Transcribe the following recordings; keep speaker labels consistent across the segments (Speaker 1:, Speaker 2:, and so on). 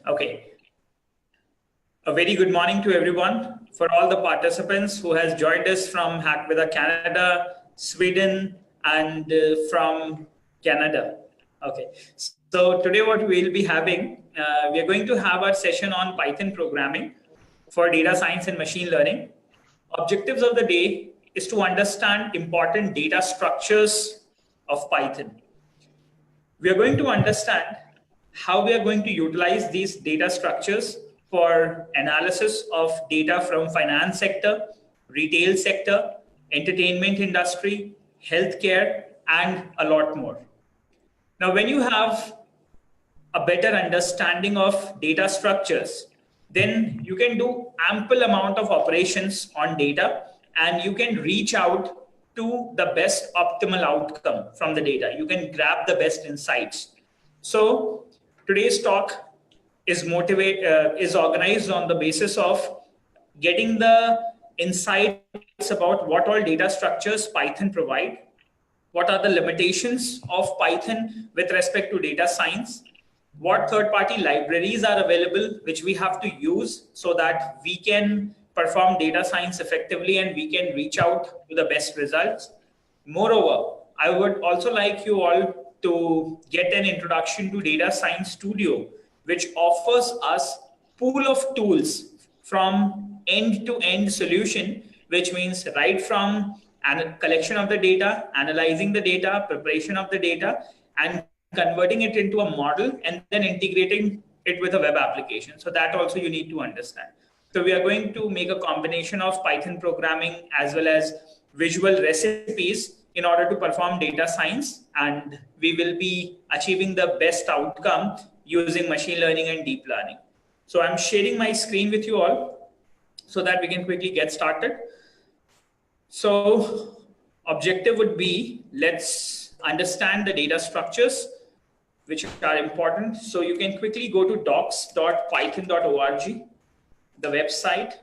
Speaker 1: Okay. A very good morning to everyone. For all the participants who has joined us from Hackveda, Canada, Sweden, and from Canada. Okay. So today what we'll be having, we are going to have our session on Python programming for data science and machine learning. Objectives of the day is to understand important data structures of Python. We are going to understand how we are going to utilize these data structures for analysis of data from finance sector, retail sector, entertainment industry, healthcare, and a lot more. Now, when you have a better understanding of data structures, then you can do ample amount of operations on data and you can reach out to the best optimal outcome from the data. You can grab the best insights. So today's talk is organized on the basis of getting the insights about what all data structures Python provide, what are the limitations of Python with respect to data science, what third-party libraries are available which we have to use so that we can perform data science effectively and we can reach out to the best results. Moreover, I would also like you all to get an introduction to Data Science Studio, which offers us pool of tools from end-to-end solution, which means right from collection of the data, analyzing the data, preparation of the data, and converting it into a model, and then integrating it with a web application. So that also you need to understand. So we are going to make a combination of Python programming as well as visual recipes in order to perform data science, and we will be achieving the best outcome using machine learning and deep learning. So I'm sharing my screen with you all so that we can quickly get started. So objective would be, let's understand the data structures which are important. So you can quickly go to docs.python.org, the website,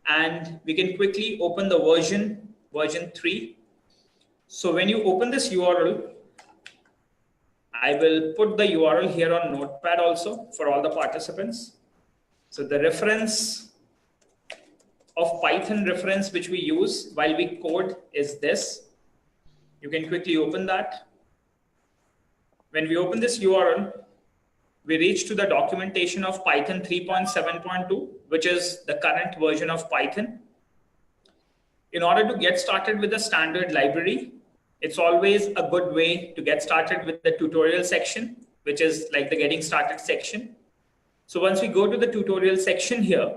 Speaker 1: and we can quickly open the version 3. So when you open this URL, I will put the URL here on Notepad also for all the participants. So the reference of Python reference which we use while we code is this. You can quickly open that. When we open this URL, we reach to the documentation of Python 3.7.2, which is the current version of Python. In order to get started with the standard library, it's always a good way to get started with the tutorial section, which is like the getting started section. So once we go to the tutorial section here,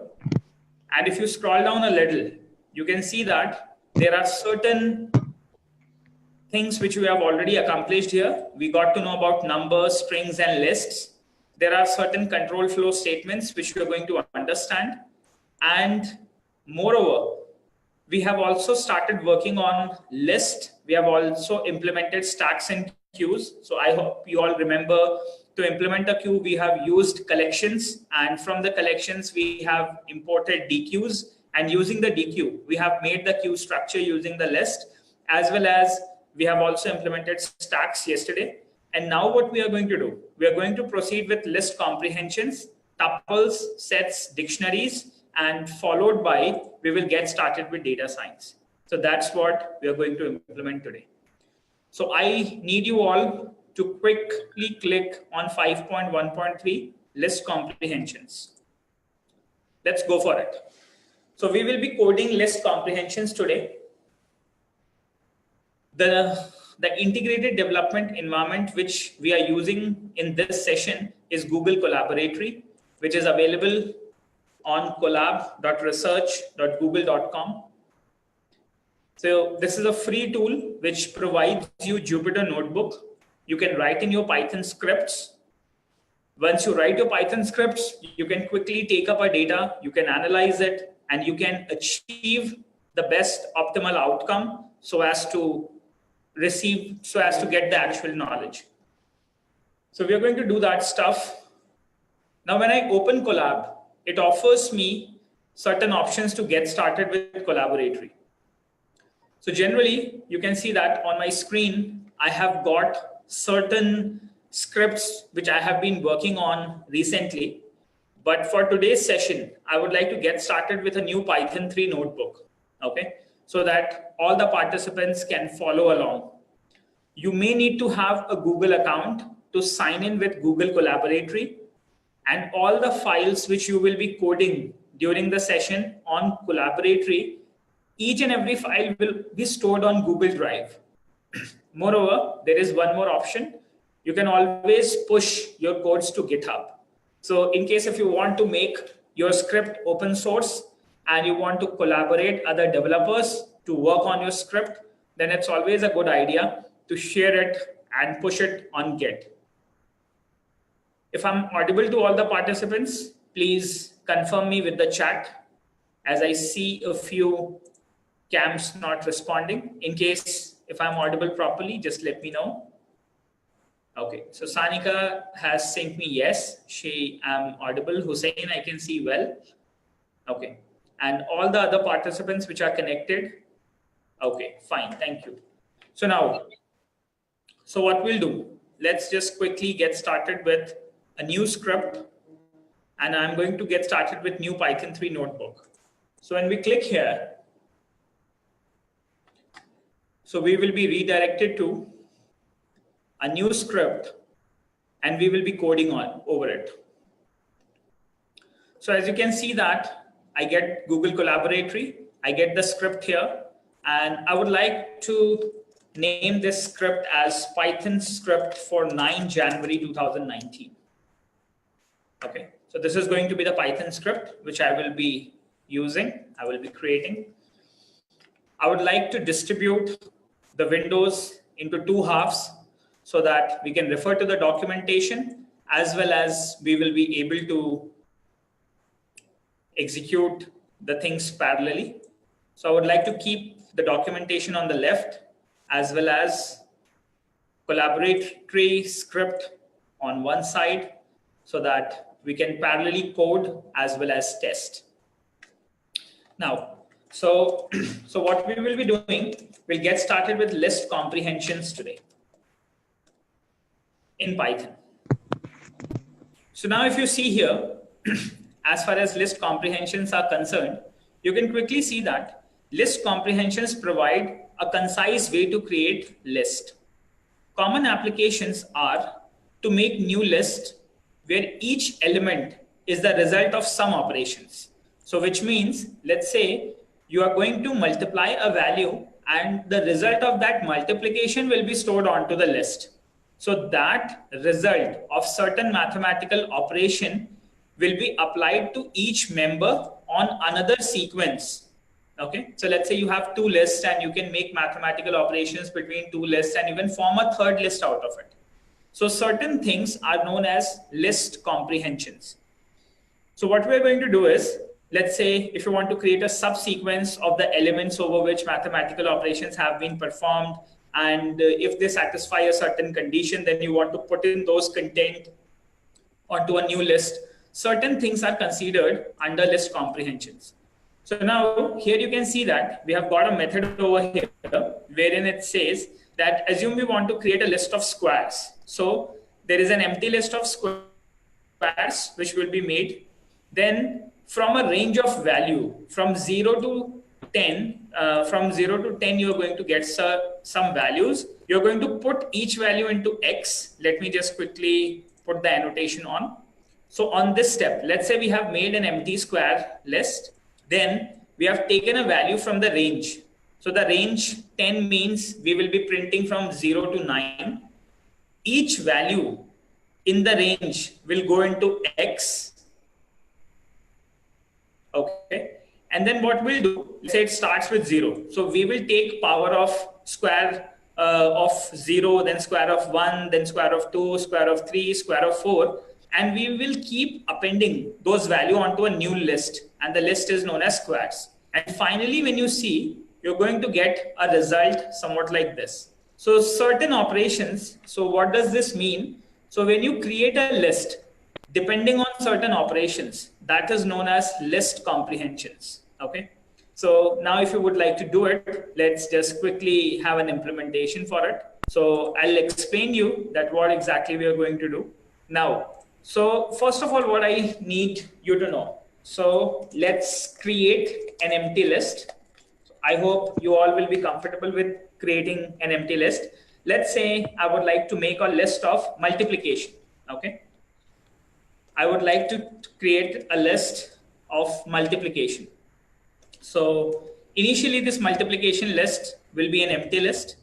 Speaker 1: and if you scroll down a little, you can see that there are certain things which we have already accomplished here. We got to know about numbers, strings, and lists. There are certain control flow statements which we are going to understand. And moreover, we have also started working on list. We have also implemented stacks and queues. So I hope you all remember, to implement a queue, we have used collections. And from the collections, we have imported DQs. And using the DQ, we have made the queue structure using the list, as well as we have also implemented stacks yesterday. And now what we are going to do, we are going to proceed with list comprehensions, tuples, sets, dictionaries, and followed by, we will get started with data science. So that's what we are going to implement today. So I need you all to quickly click on 5.1.3 list comprehensions. Let's go for it. So we will be coding list comprehensions today. The integrated development environment which we are using in this session is Google Colaboratory, which is available on collab.research.google.com. So this is a free tool which provides you Jupyter Notebook. You can write in your Python scripts. Once you write your Python scripts, you can quickly take up a data, you can analyze it, and you can achieve the best optimal outcome so as to get the actual knowledge. So we are going to do that stuff. Now, when I open Collab, it offers me certain options to get started with Colaboratory. So generally, you can see that on my screen, I have got certain scripts which I have been working on recently. But for today's session, I would like to get started with a new Python 3 notebook, okay? So that all the participants can follow along. You may need to have a Google account to sign in with Google Collaboratory, and all the files which you will be coding during the session on Collaboratory, each and every file will be stored on Google Drive. Moreover, there is one more option. You can always push your codes to GitHub. So in case if you want to make your script open source and you want to collaborate other developers to work on your script, then it's always a good idea to share it and push it on Git. If I'm audible to all the participants, please confirm me with the chat, as I see a few cams not responding. In case if I'm audible properly, just let me know. Okay, so Sanika has synced me yes, she am audible. Hussein, I can see well. Okay, and all the other participants which are connected. Okay, fine, thank you. So now, so what we'll do, let's just quickly get started with a new script, and I'm going to get started with new Python 3 notebook. So when we click here, so we will be redirected to a new script, and we will be coding over it. So as you can see that I get Google Collaboratory, I get the script here, and I would like to name this script as Python script for 9 January 2019. Okay, so this is going to be the Python script which I will be using, I will be creating. I would like to distribute the windows into 2 halves, so that we can refer to the documentation as well as we will be able to execute the things parallelly. So I would like to keep the documentation on the left as well as collaboratory script on one side, so that we can parallelly code as well as test. Now, so what we will be doing, we'll get started with list comprehensions today in Python. So now if you see here, as far as list comprehensions are concerned, you can quickly see that list comprehensions provide a concise way to create list. Common applications are to make new list where each element is the result of some operations. So which means, let's say you are going to multiply a value and the result of that multiplication will be stored onto the list. So that result of certain mathematical operation will be applied to each member on another sequence. Okay, so let's say you have 2 lists and you can make mathematical operations between 2 lists and you can form a 3rd list out of it. So certain things are known as list comprehensions. So what we're going to do is, let's say if you want to create a subsequence of the elements over which mathematical operations have been performed, and if they satisfy a certain condition, then you want to put in those content onto a new list. Certain things are considered under list comprehensions. So now here you can see that we have got a method over here wherein it says that assume we want to create a list of squares. So there is an empty list of squares which will be made. Then from a range of value from 0 to 10, from 0 to 10, you're going to get some values. You're going to put each value into X. Let me just quickly put the annotation on. So on this step, let's say we have made an empty square list. Then we have taken a value from the range. So the range 10 means we will be printing from 0 to 9. Each value in the range will go into X. Okay. And then what we'll do, let's say it starts with 0. So we will take power of square of 0, then square of 1, then square of 2, square of 3, square of 4. And we will keep appending those values onto a new list. And the list is known as squares. And finally, when you see, you're going to get a result somewhat like this. So certain operations, so what does this mean? So when you create a list, depending on certain operations, that is known as list comprehensions. Okay. So now if you would like to do it, let's just quickly have an implementation for it. So I'll explain you that what exactly we are going to do. Now, So first of all, what I need you to know. So let's create an empty list. I hope you all will be comfortable with creating an empty list. Let's say I would like to make a list of multiplication. Okay. I would like to create a list of multiplication. So initially this multiplication list will be an empty list.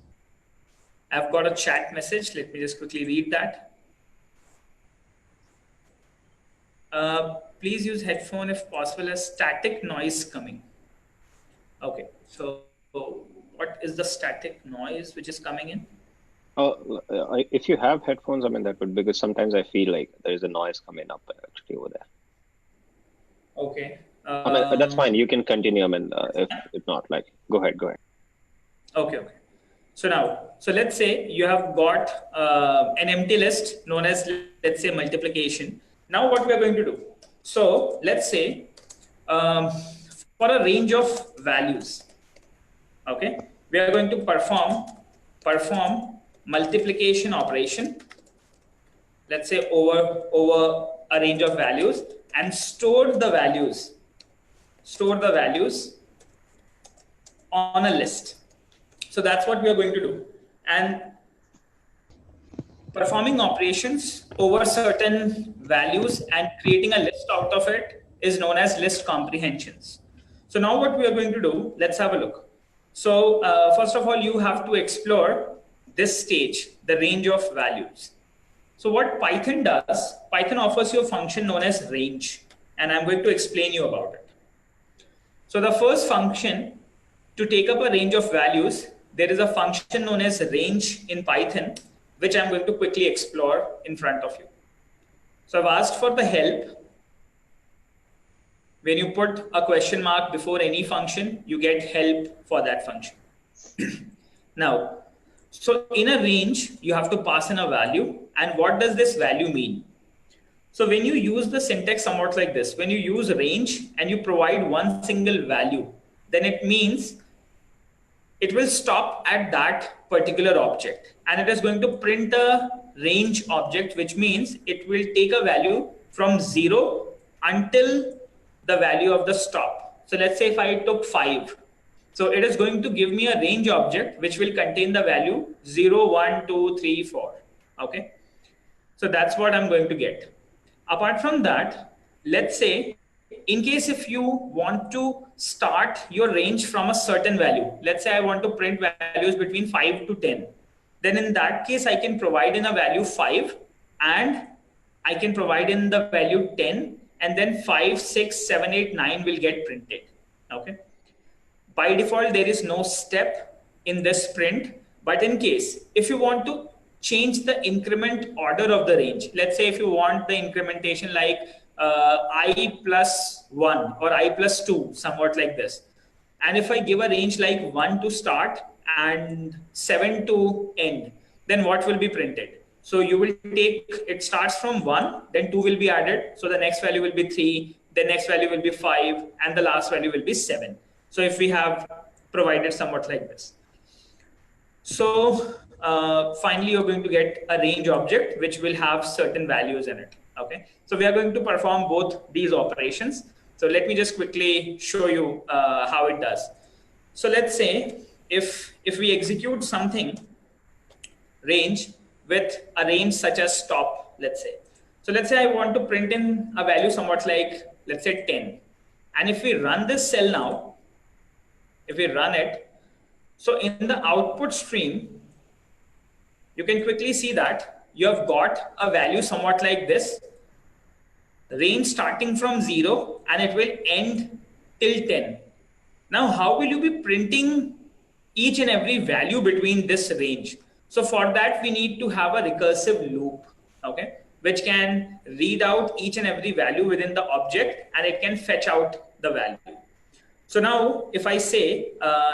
Speaker 1: I've got a chat message. Let me just quickly read that. Please use headphone if possible, as static noise coming. Okay, so what is the static noise which is coming in?
Speaker 2: If you have headphones, I mean, that would, because sometimes I feel like there is a noise coming up actually over there.
Speaker 1: Okay.
Speaker 2: I mean, that's fine. You can continue. I mean, if not, like, go ahead.
Speaker 1: Okay. So now, so let's say you have got an empty list known as, let's say, multiplication. Now what we are going to do. So let's say for a range of values, okay, we are going to perform multiplication operation, let's say over a range of values, and store the values on a list. So that's what we are going to do. And performing operations over certain values and creating a list out of it is known as list comprehensions. So now what we are going to do, let's have a look. So first of all, you have to explore this stage, the range of values. So what Python does, Python offers you a function known as range, and I'm going to explain you about it. So the first function to take up a range of values, there is a function known as range in Python, which I'm going to quickly explore in front of you. So I've asked for the help. When you put a question mark before any function, you get help for that function. Now, so in a range, you have to pass in a value. And what does this value mean? So when you use the syntax somewhat like this, when you use range and you provide one single value, then it means it will stop at that particular object, and it is going to print a range object, which means it will take a value from 0 until the value of the stop. So let's say if I took 5, so it is going to give me a range object which will contain the value 0, 1, 2, 3, 4. Okay, so that's what I'm going to get. Apart from that, let's say in case if you want to start your range from a certain value, let's say I want to print values between 5 to 10, then in that case I can provide in a value 5 and I can provide in the value 10, and then 5, 6, 7, 8, 9 will get printed. Okay. By default, there is no step in this print, but in case if you want to change the increment order of the range, let's say if you want the incrementation like I plus 1 or I plus 2, somewhat like this. And if I give a range like 1 to start and 7 to end, then what will be printed? So you will take, it starts from 1, then 2 will be added. So the next value will be 3, the next value will be 5, and the last value will be 7. So if we have provided somewhat like this. So finally, you're going to get a range object which will have certain values in it. Okay, so we are going to perform both these operations. So let me just quickly show you how it does. So let's say if we execute something range with a range such as stop, let's say. So let's say I want to print in a value somewhat like, let's say 10. And if we run this cell now, if we run it, so in the output stream, you can quickly see that you have got a value somewhat like this, range starting from 0, and it will end till 10. Now, how will you be printing each and every value between this range? So for that, we need to have a recursive loop, okay, which can read out each and every value within the object, and it can fetch out the value. So now if I say,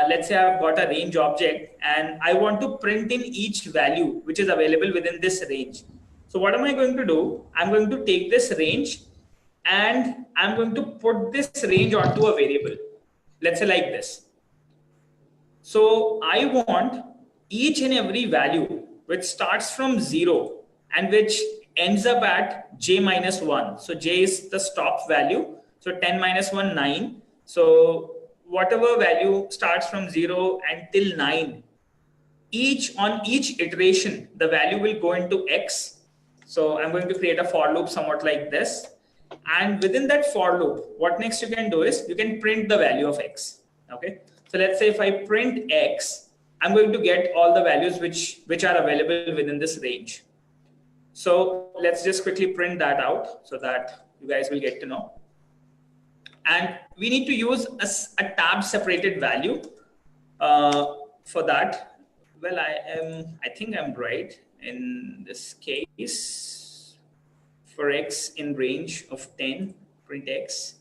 Speaker 1: let's say I've got a range object and I want to print in each value which is available within this range. So what am I going to do? I'm going to take this range and I'm going to put this range onto a variable. Let's say like this. So I want each and every value which starts from 0 and which ends up at j minus 1. So j is the stop value. So 10 minus 1, 9. So whatever value starts from 0 until 9, on each iteration, the value will go into x. So I'm going to create a for loop somewhat like this. And within that for loop, what next you can do is you can print the value of x. Okay. So let's say if I print x, I'm going to get all the values which are available within this range. So let's just quickly print that out so that you guys will get to know. And we need to use a tab separated value for that. Well, I think I'm right in this case. For x in range of 10, print x.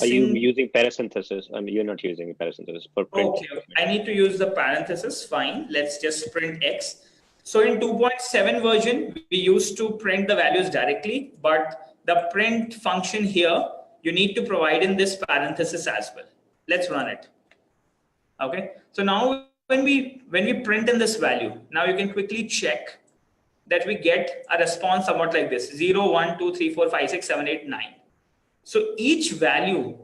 Speaker 2: Are you using parentheses? I mean, you're not using parentheses for print.
Speaker 1: Okay, I need to use the parentheses. Fine. Let's just print x. So in 2.7 version, we used to print the values directly, but the print function here, you need to provide in this parenthesis as well. Let's run it. Okay. So now when we print in this value, now you can quickly check that we get a response somewhat like this: 0, 1, 2, 3, 4, 5, 6, 7, 8, 9. So each value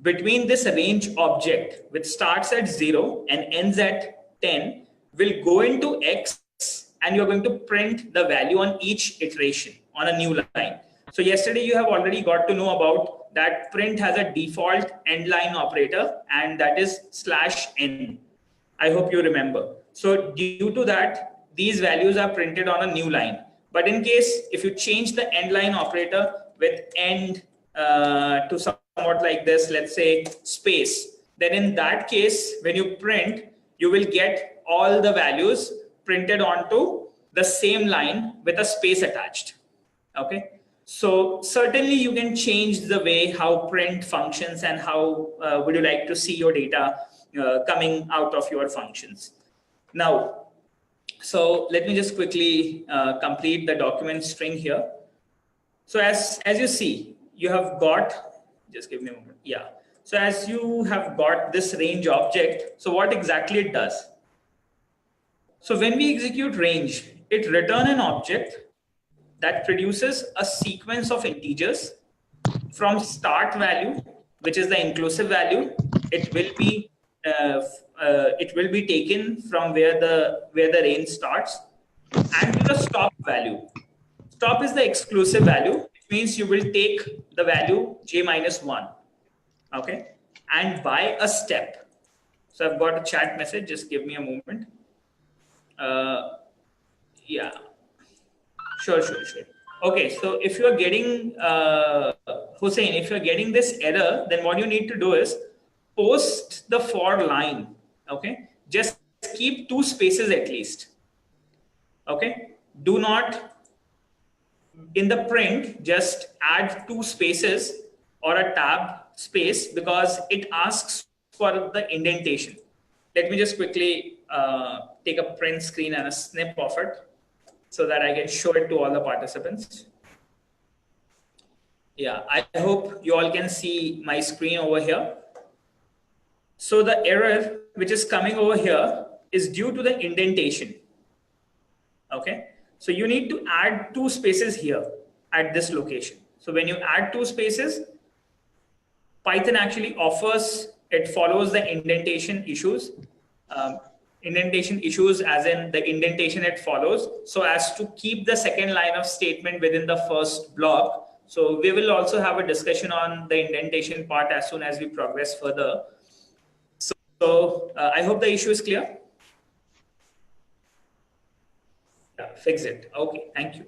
Speaker 1: between this range object, which starts at 0 and ends at 10, will go into x, and you're going to print the value on each iteration on a new line. So yesterday you have already got to know about that print has a default end line operator, and that is /n. I hope you remember. So due to that, these values are printed on a new line. But in case if you change the end line operator with end to somewhat like this, let's say space, then in that case, when you print, you will get all the values printed onto the same line with a space attached. Okay. So certainly you can change the way how print functions and how would you like to see your data coming out of your functions. Now, so let me just quickly complete the document string here. So as you see, you have got, just give me a moment. Yeah. So as you have got this range object, so what exactly it does? So when we execute range, it returns an object that produces a sequence of integers from start value, which is the inclusive value. It will be taken from where the range starts, and to the stop value. Stop is the exclusive value, which means you will take the value j minus 1. Okay, and by a step. So I've got a chat message. Just give me a moment. Yeah. Sure. Okay, so if you're getting, Hussein, if you're getting this error, then what you need to do is post the for line, okay? Just keep 2 spaces at least, okay? Do not, in the print, just add 2 spaces or a tab space because it asks for the indentation. Let me just quickly take a print screen and a snip of it, so that I can show it to all the participants. Yeah, I hope you all can see my screen over here. So the error which is coming over here is due to the indentation. Okay, so you need to add 2 spaces here at this location. So when you add 2 spaces, Python actually follows the indentation issues. Indentation issues as in the indentation it follows, so as to keep the second line of statement within the first block. So we will also have a discussion on the indentation part as soon as we progress further. So I hope the issue is clear. Yeah, fix it. Okay, thank you.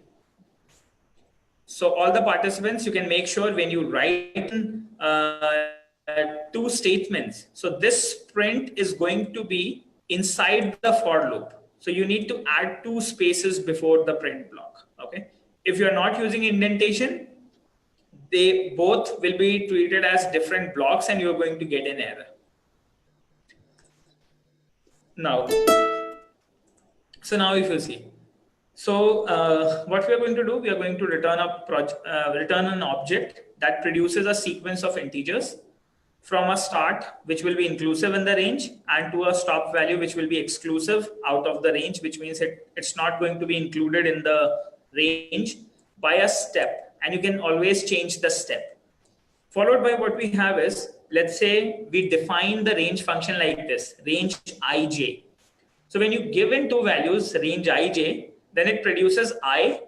Speaker 1: So all the participants, you can make sure when you write 2 statements, so this print is going to be inside the for loop. So you need to add 2 spaces before the print block. Okay. If you're not using indentation, they both will be treated as different blocks and you're going to get an error. Now, so now if you see, so what we are going to do, we are going to return an object that produces a sequence of integers. from a start, which will be inclusive in the range, and to a stop value, which will be exclusive out of the range, which means it's not going to be included in the range, by a step. And you can always change the step. Followed by what we have is, let's say we define the range function like this, range ij. So when you give in two values, range ij, then it produces I.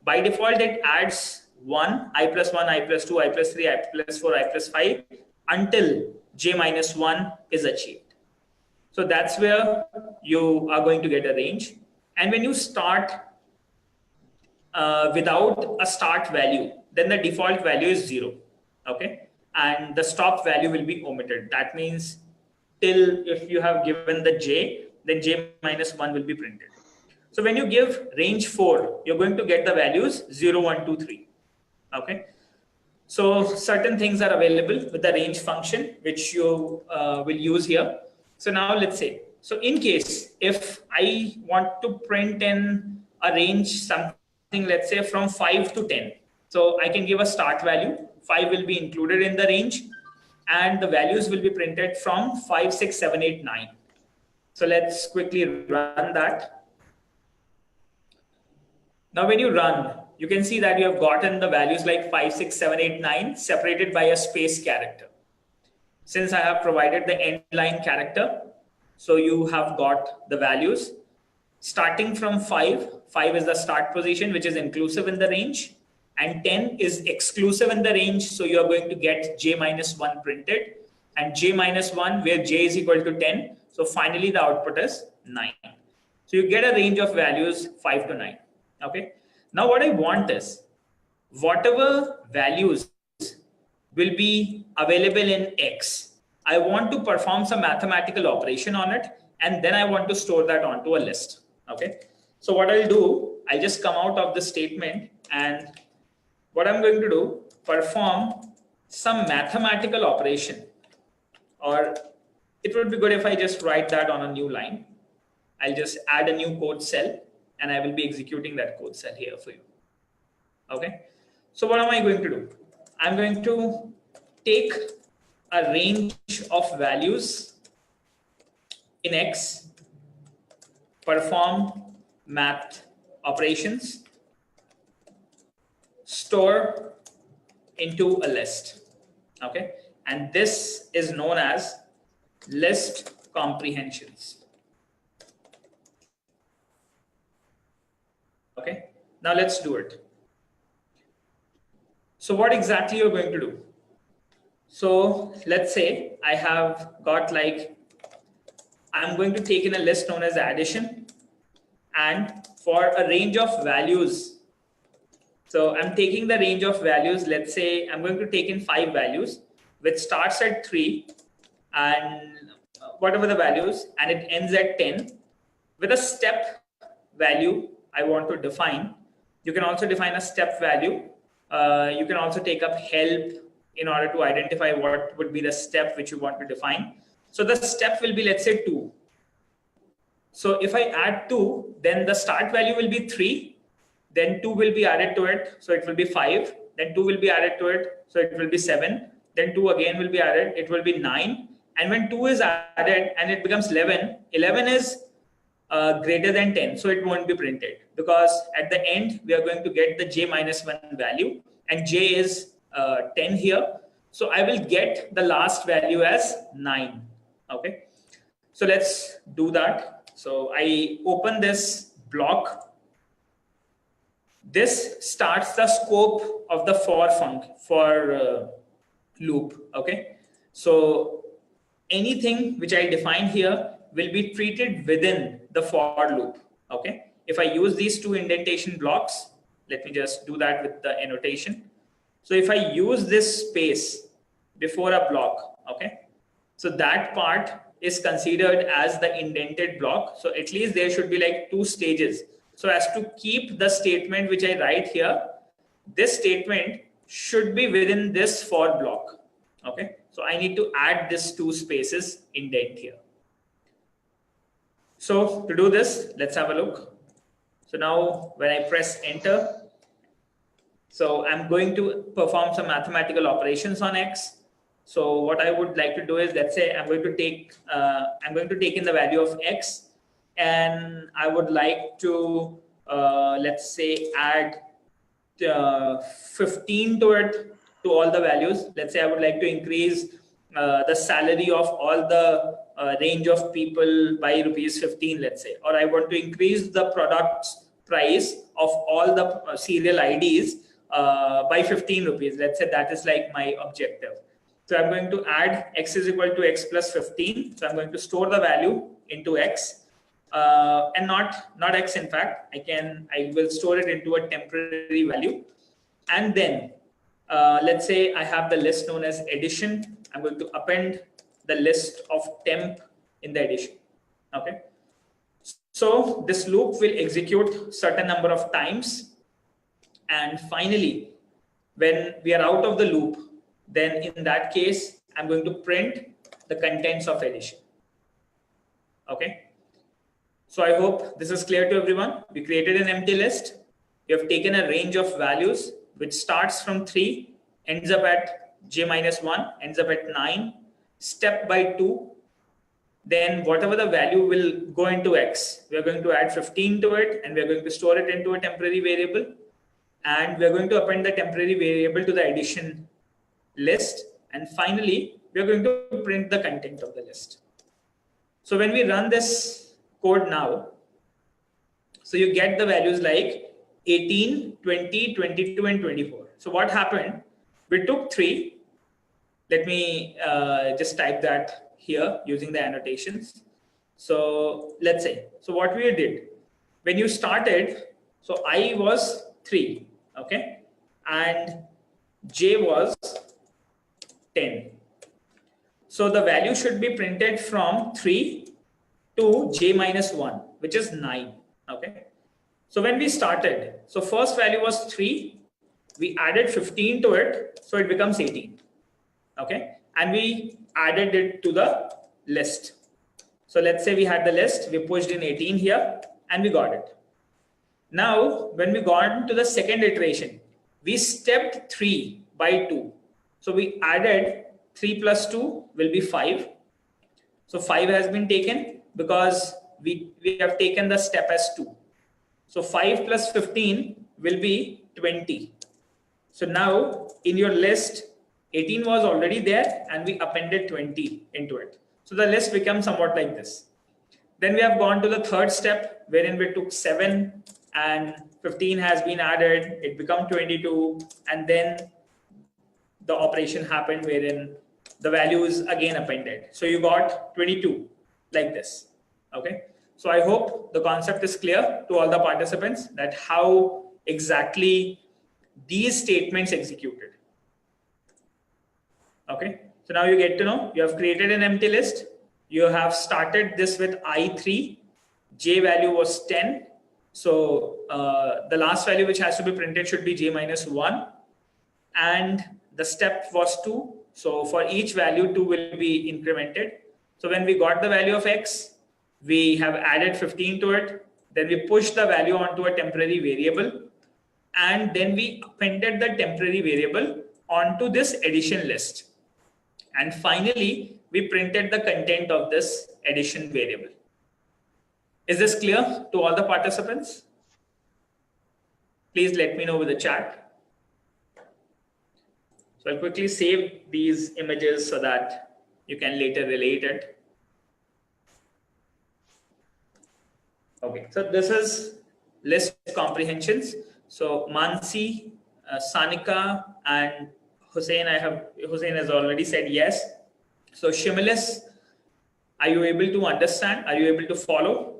Speaker 1: By default, it adds 1, I plus 1, I plus 2, I plus 3, I plus 4, I plus 5, until j minus 1 is achieved. So that's where you are going to get a range. And when you start without a start value, then the default value is 0. Okay, and the stop value will be omitted. That means till if you have given the j, then j minus 1 will be printed. So when you give range 4, you're going to get the values 0, 1, 2, 3. Okay, so certain things are available with the range function, which you will use here. So now let's say, so in case if I want to print in a range something, let's say from 5 to 10, so I can give a start value. 5 will be included in the range, and the values will be printed from 5, 6, 7, 8, 9. So let's quickly run that. Now when you run, you can see that you have gotten the values like 5, 6, 7, 8, 9 separated by a space character. Since I have provided the end line character, so you have got the values starting from 5. 5 is the start position, which is inclusive in the range, and 10 is exclusive in the range. So you are going to get j minus 1 printed, and j minus 1 where j is equal to 10. So finally the output is 9. So you get a range of values 5 to 9. Okay. Now what I want is whatever values will be available in X, I want to perform some mathematical operation on it, and then I want to store that onto a list. Okay. So what I'll do, I'll just come out of the statement, and what I'm going to do, perform some mathematical operation, or it would be good if I just write that on a new line. I'll just add a new code cell, and I will be executing that code cell here for you. Okay. So what am I going to do? I'm going to take a range of values in X, perform math operations, store into a list. Okay. And this is known as list comprehensions. Okay. Now let's do it. So what exactly you're going to do? So let's say I have got like, I'm going to take in a list known as addition, and for a range of values. So I'm taking the range of values. Let's say I'm going to take in 5 values, which starts at 3 and whatever the values, and it ends at 10 with a step value I want to define. You can also define a step value. You can also take up help in order to identify what would be the step which you want to define. So the step will be, let's say 2. So if I add 2, then the start value will be 3. Then 2 will be added to it. So it will be 5. Then 2 will be added to it. So it will be 7. Then 2 again will be added. It will be 9. And when 2 is added and it becomes 11, 11 is greater than 10. So it won't be printed, because at the end, we are going to get the j minus 1 value, and j is 10 here. So I will get the last value as 9. Okay. So let's do that. So I open this block. This starts the scope of the for loop. Okay. So anything which I define here will be treated within the for loop. Okay. If I use these 2 indentation blocks, let me just do that with the annotation. So if I use this space before a block, okay, so that part is considered as the indented block. So at least there should be like 2 stages. So as to keep the statement which I write here, this statement should be within this for block. Okay. So I need to add this 2 spaces indent here. So to do this, let's have a look. So now when I press enter, so I'm going to perform some mathematical operations on X. So what I would like to do is, let's say I'm going to take in the value of x, and I would like to let's say add 15 to it, to all the values. Let's say I would like to increase the salary of all the range of people by rupees 15, let's say, or I want to increase the product's price of all the serial IDs by 15 rupees. Let's say that is like my objective. So I'm going to add x is equal to x plus 15. So I'm going to store the value into x, and not x. In fact, I will store it into a temporary value, and then let's say I have the list known as addition. I'm going to append the list of temp in the addition. Okay. So this loop will execute certain number of times, and finally, when we are out of the loop, then in that case, I'm going to print the contents of addition. Okay. So I hope this is clear to everyone. We created an empty list. We have taken a range of values which starts from 3, ends up at j minus 1, ends up at 9, step by 2. Then whatever the value will go into x, we are going to add 15 to it, and we are going to store it into a temporary variable. And we are going to append the temporary variable to the addition list. And finally, we are going to print the content of the list. So when we run this code now, so you get the values like 18, 20, 22, and 24. So what happened? We took 3. Let me just type that here using the annotations. So let's say, so what we did, when you started, so I was 3, okay, and j was 10. So the value should be printed from 3 to j minus 1, which is 9. Okay. So when we started, so first value was 3, we added 15 to it, so it becomes 18. Okay. And we added it to the list. So let's say we had the list, we pushed in 18 here, and we got it. Now, when we got into the second iteration, we stepped 3 by 2. So we added 3 plus 2 will be 5. So 5 has been taken because we have taken the step as 2. So 5 plus 15 will be 20. So now in your list, 18 was already there and we appended 20 into it. So the list becomes somewhat like this. Then we have gone to the third step wherein we took 7 and 15 has been added, it became 22, and then the operation happened wherein the value is again appended. So you got 22 like this. Okay. So I hope the concept is clear to all the participants that how exactly these statements executed. Okay. So now you get to know you have created an empty list. You have started this with I3, J value was 10. So the last value which has to be printed should be J minus 1. And the step was 2. So for each value, 2 will be incremented. So when we got the value of X, we have added 15 to it. Then we pushed the value onto a temporary variable. And then we appended the temporary variable onto this addition list. And finally, we printed the content of this addition variable. Is this clear to all the participants? Please let me know with the chat. So I'll quickly save these images so that you can later relate it. Okay, so this is list comprehensions. So Mansi, Sanika, and Hussein has already said yes. So Shimilis, are you able to understand? Are you able to follow?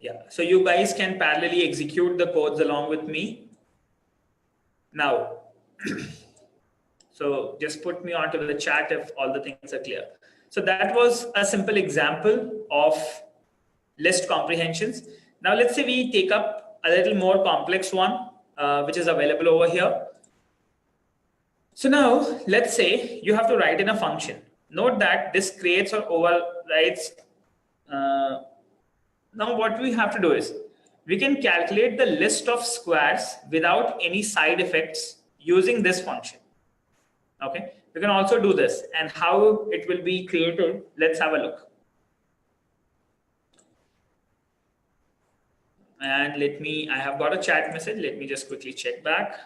Speaker 1: Yeah, so you guys can parallelly execute the codes along with me. Now, so just put me onto the chat if all the things are clear. So that was a simple example of list comprehensions. Now let's say we take up a little more complex one, which is available over here. So now let's say you have to write in a function. Note that this creates or overrides Now what we have to do is we can calculate the list of squares without any side effects using this function. Okay, you can also do this, and how it will be created, let's have a look. And I have got a chat message. Let me just quickly check back.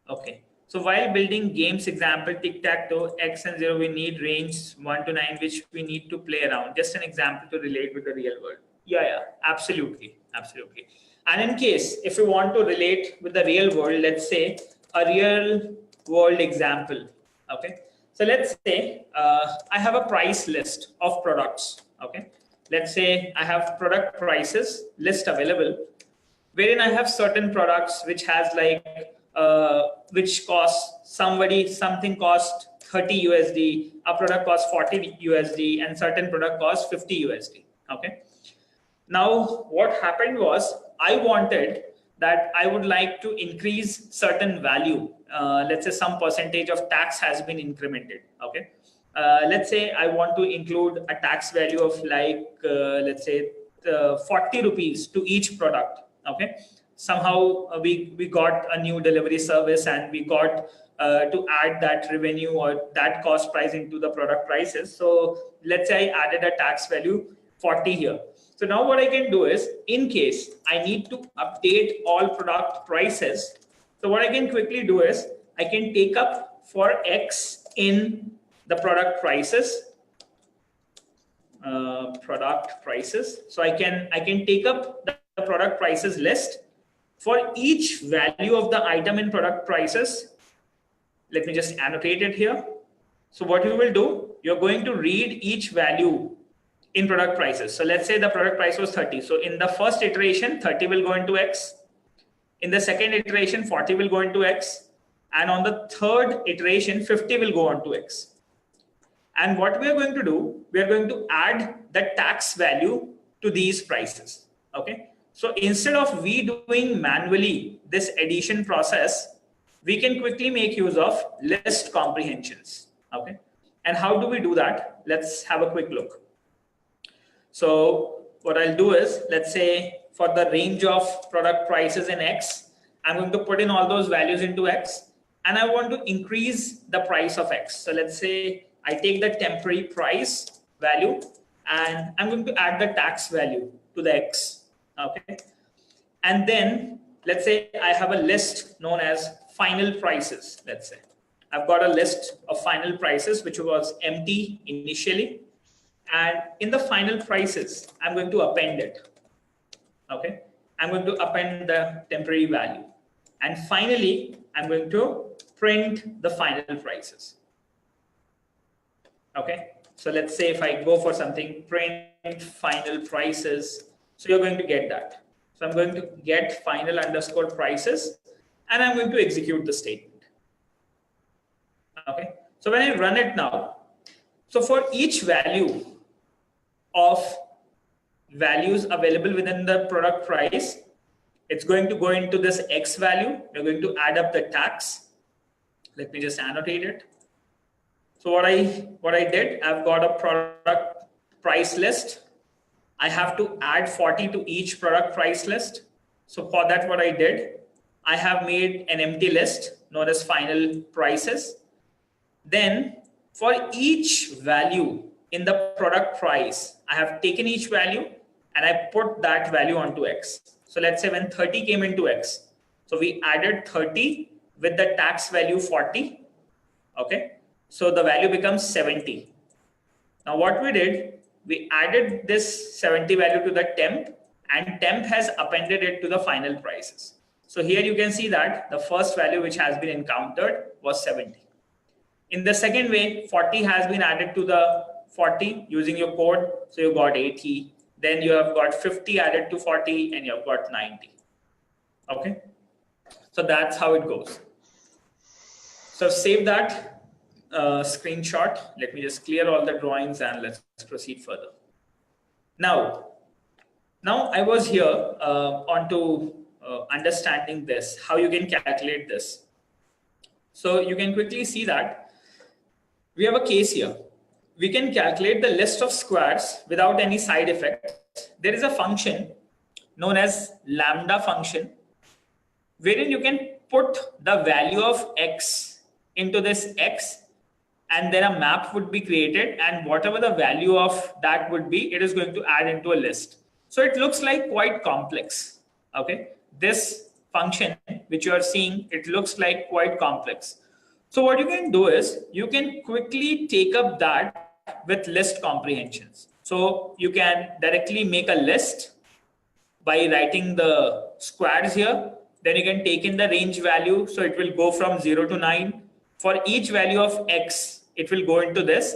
Speaker 1: Okay. So while building games example, tic-tac-toe, X and 0, we need range 1 to 9, which we need to play around. Just an example to relate with the real world. Yeah, absolutely. Absolutely. And in case, if we want to relate with the real world, let's say a real world example. Okay. So let's say I have a price list of products. Okay. Let's say I have product prices list available, wherein I have certain products which has like which costs something cost 30 USD, a product costs 40 USD, and certain product costs 50 USD. Okay. Now what happened was I wanted that I would like to increase certain value. Let's say some percentage of tax has been incremented. Okay. Let's say I want to include a tax value of like, let's say 40 rupees to each product. Okay. Somehow we got a new delivery service and we got to add that revenue or that cost price into the product prices. So let's say I added a tax value 40 here. So now what I can do is, in case I need to update all product prices, so what I can quickly do is I can take up for X in the product prices, So I can take up the product prices list for each value of the item in product prices. Let me just annotate it here. So what you will do, you're going to read each value in product prices. So let's say the product price was 30. So in the first iteration, 30 will go into X. In the second iteration, 40 will go into X. And on the third iteration, 50 will go on to X. And what we are going to do, we are going to add the tax value to these prices. Okay. So instead of we doing manually this addition process, we can quickly make use of list comprehensions. Okay. And how do we do that? Let's have a quick look. So what I'll do is, let's say for the range of product prices in X, I'm going to put in all those values into X, and I want to increase the price of X. So let's say I take the temporary price value and I'm going to add the tax value to the X. Okay. And then let's say I have a list known as final prices. Let's say I've got a list of final prices, which was empty initially. And in the final prices, I'm going to append it. Okay. I'm going to append the temporary value. And finally, I'm going to print the final prices. Okay. So let's say if I go for something, print final prices. So you're going to get that. So I'm going to get final underscore prices, and I'm going to execute the statement. Okay. So when I run it now, so for each value of values available within the product price, it's going to go into this X value. You're going to add up the tax. Let me just annotate it. So what I did, I've got a product price list. I have to add 40 to each product price list. So for that, what I did, I have made an empty list known as final prices. Then for each value in the product price, I have taken each value and I put that value onto X. So let's say when 30 came into X, so we added 30 with the tax value 40. Okay. So the value becomes 70. Now what we did, we added this 70 value to the temp, and temp has appended it to the final prices. So here you can see that the first value which has been encountered was 70. In the second way, 40 has been added to the 40 using your code. So you got 80. Then you have got 50 added to 40, and you have got 90. Okay. So that's how it goes. So save that screenshot. Let me just clear all the drawings and let's proceed further. Now I was here onto understanding this, how you can calculate this. So you can quickly see that we have a case here. We can calculate the list of squares without any side effect there is a function known as Lambda Function, wherein you can put the value of x into this x, and then a map would be created, and whatever the value of that would be, it is going to add into a list. So it looks like quite complex. Okay, this function which you are seeing, it looks like quite complex. So what you can do is you can quickly take up that with list comprehensions. So you can directly make a list by writing the squares here. Then you can take in the range value. So it will go from 0 to 9. For each value of x, it will go into this.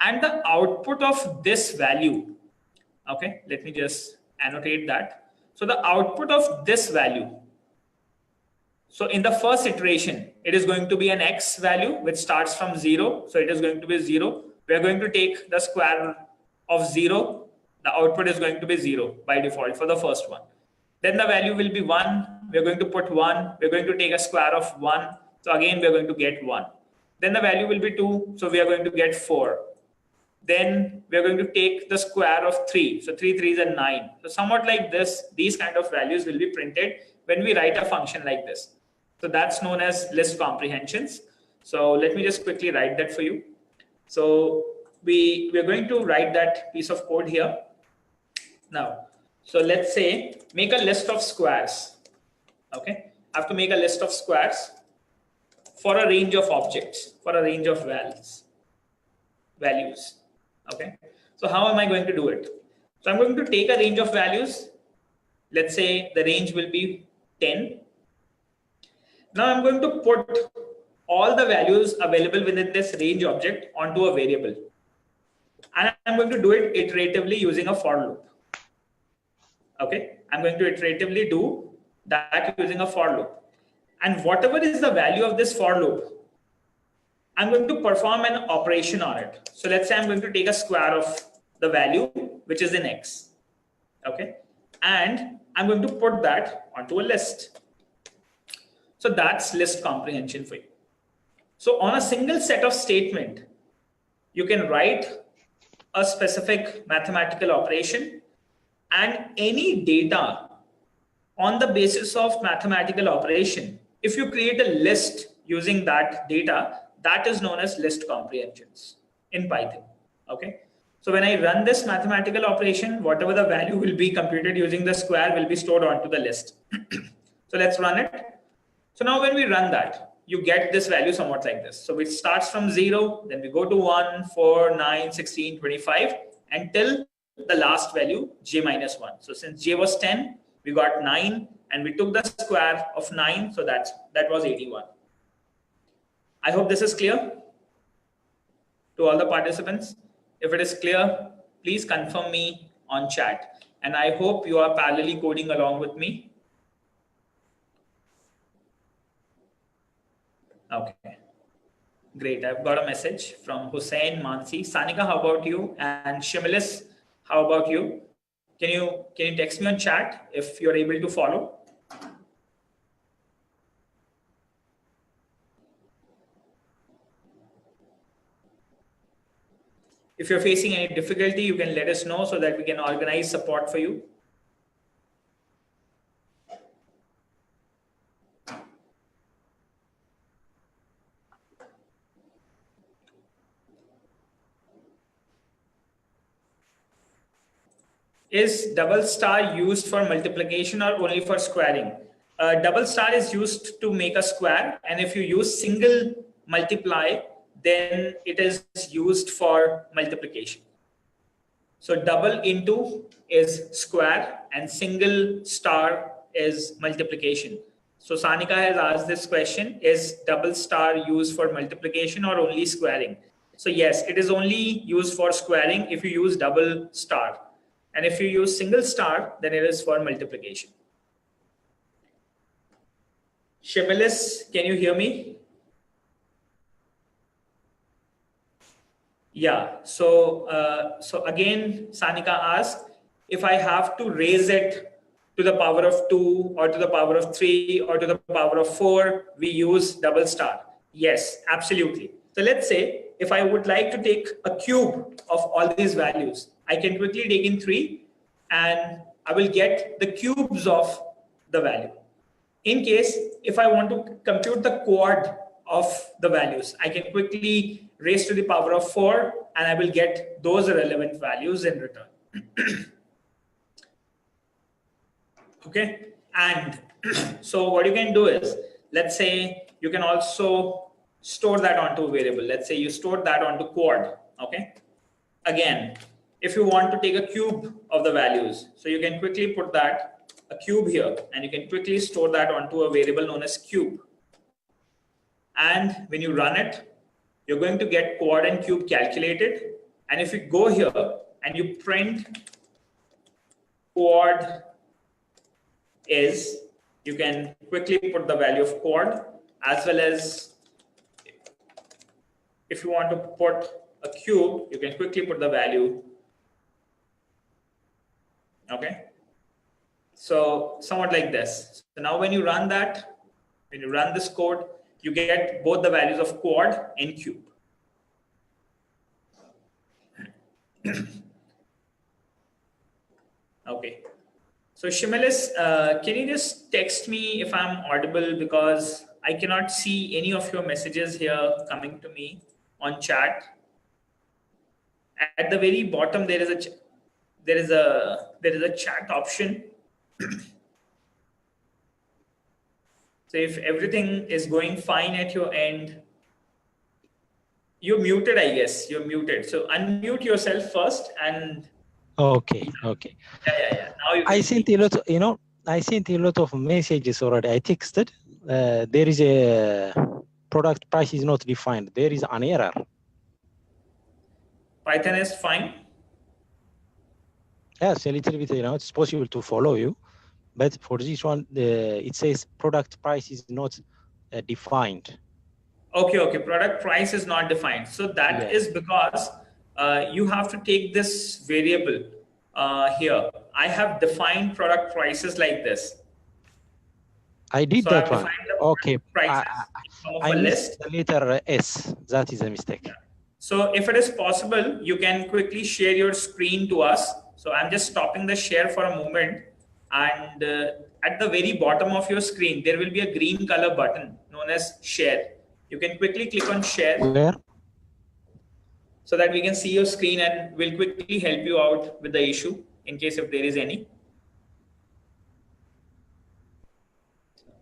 Speaker 1: And the output of this value, okay, let me just annotate that. So the output of this value, so in the first iteration, it is going to be an x value which starts from 0. So it is going to be 0. We are going to take the square of 0. The output is going to be 0 by default for the first one. Then the value will be 1. We're going to put 1. We're going to take a square of 1. So again, we're going to get 1. Then the value will be 2. So we are going to get 4. Then we're going to take the square of 3. So 3 3s are 9. So somewhat like this, these kind of values will be printed when we write a function like this. So that's known as list comprehensions. So let me just quickly write that for you. So we're going to write that piece of code here. Now, so let's say make a list of squares. Okay, I have to make a list of squares for a range of objects, for a range of values. Okay, so how am I going to do it? So I'm going to take a range of values. Let's say the range will be 10. Now I'm going to put all the values available within this range object onto a variable. And I'm going to do it iteratively using a for loop. Okay, I'm going to iteratively do that using a for loop. And whatever is the value of this for loop, I'm going to perform an operation on it. So let's say I'm going to take a square of the value, which is in x. Okay, and I'm going to put that onto a list. So that's list comprehension for you. So on a single set of statement, you can write a specific mathematical operation, and any data on the basis of mathematical operation, if you create a list using that data, that is known as list comprehensions in Python. Okay. So when I run this mathematical operation, whatever the value will be computed using the square will be stored onto the list. So let's run it. So now when we run that, you get this value somewhat like this. So it starts from 0, then we go to 1, 4, 9, 16, 25, until the last value, j minus 1. So since j was 10, we got 9, and we took the square of 9. So that was 81. I hope this is clear to all the participants. If it is clear, please confirm me on chat. And I hope you are parallelly coding along with me. Okay, great. I've got a message from Hussein, Mansi. Sanika, how about you? And Shimilis, how about you? Can you text me on chat if you're able to follow? If you're facing any difficulty, you can let us know so that we can organize support for you. Is double star used for multiplication or only for squaring? Double star is used to make a square, and if you use single multiply, then it is used for multiplication. So double into is square and single star is multiplication. So Sanika has asked this question, is double star used for multiplication or only squaring? So yes, it is only used for squaring if you use double star. And if you use single star, then it is for multiplication. Shimilis, can you hear me? Yeah, so again, Sanika asked, if I have to raise it to the power of 2 or to the power of 3 or to the power of 4, we use double star. Yes, absolutely. So let's say if I would like to take a cube of all these values, I can quickly take in 3. and I will get the cubes of the value. In case if I want to compute the quad of the values, I can quickly raise to the power of 4 and I will get those relevant values in return. Okay, and so what you can do is, let's say you can also store that onto a variable. Let's say you store that onto quad. Okay, again, if you want to take a cube of the values, so you can quickly put that a cube here and you can quickly store that onto a variable known as cube. And when you run it, you're going to get quad and cube calculated. And if you go here and you print quad is, you can quickly put the value of quad, as well as if you want to put a cube, you can quickly put the value. Okay, so somewhat like this. So now when you run that, when you run this code, you get both the values of quad and cube. Okay, so Shimelis, can you just text me if I'm audible, because I cannot see any of your messages here coming to me on chat. At the very bottom, there is a chat option. So if everything is going fine at your end, you're muted, I guess. You're muted. So unmute yourself first and.
Speaker 3: Okay.
Speaker 1: Yeah. Now you can
Speaker 3: I sent a lot. I sent a lot of messages already. I texted. There is a product price is not defined. There is an error.
Speaker 1: Python is fine.
Speaker 3: Yes, a little bit. It's possible to follow you, but for this one, it says product price is not defined.
Speaker 1: Okay. Product price is not defined. So that is because you have to take this variable here. I have defined product prices like this.
Speaker 3: I did
Speaker 1: so
Speaker 3: that one. Okay. I missed
Speaker 1: list.
Speaker 3: the letter S. That is a mistake.
Speaker 1: Yeah. So if it is possible, you can quickly share your screen to us. So I'm just stopping the share for a moment. And at the very bottom of your screen, there will be a green color button known as share. You can quickly click on share.
Speaker 3: Where?
Speaker 1: So that we can see your screen and we'll quickly help you out with the issue in case if there is any.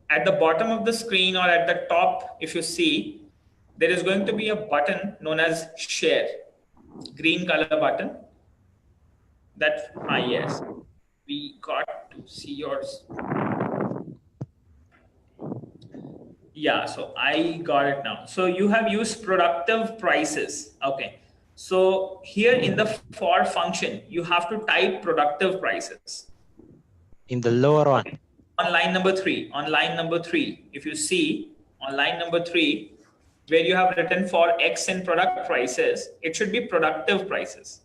Speaker 1: At the bottom of the screen or at the top, if you see, there is going to be a button known as share, green color button. That, yes, we got to see yours. Yeah, so I got it now. So you have used productive prices. Okay. So here in the for function, you have to type productive prices.
Speaker 3: In the lower one.
Speaker 1: On line number 3, if you see on line number 3, where you have written for X in product prices, it should be productive prices.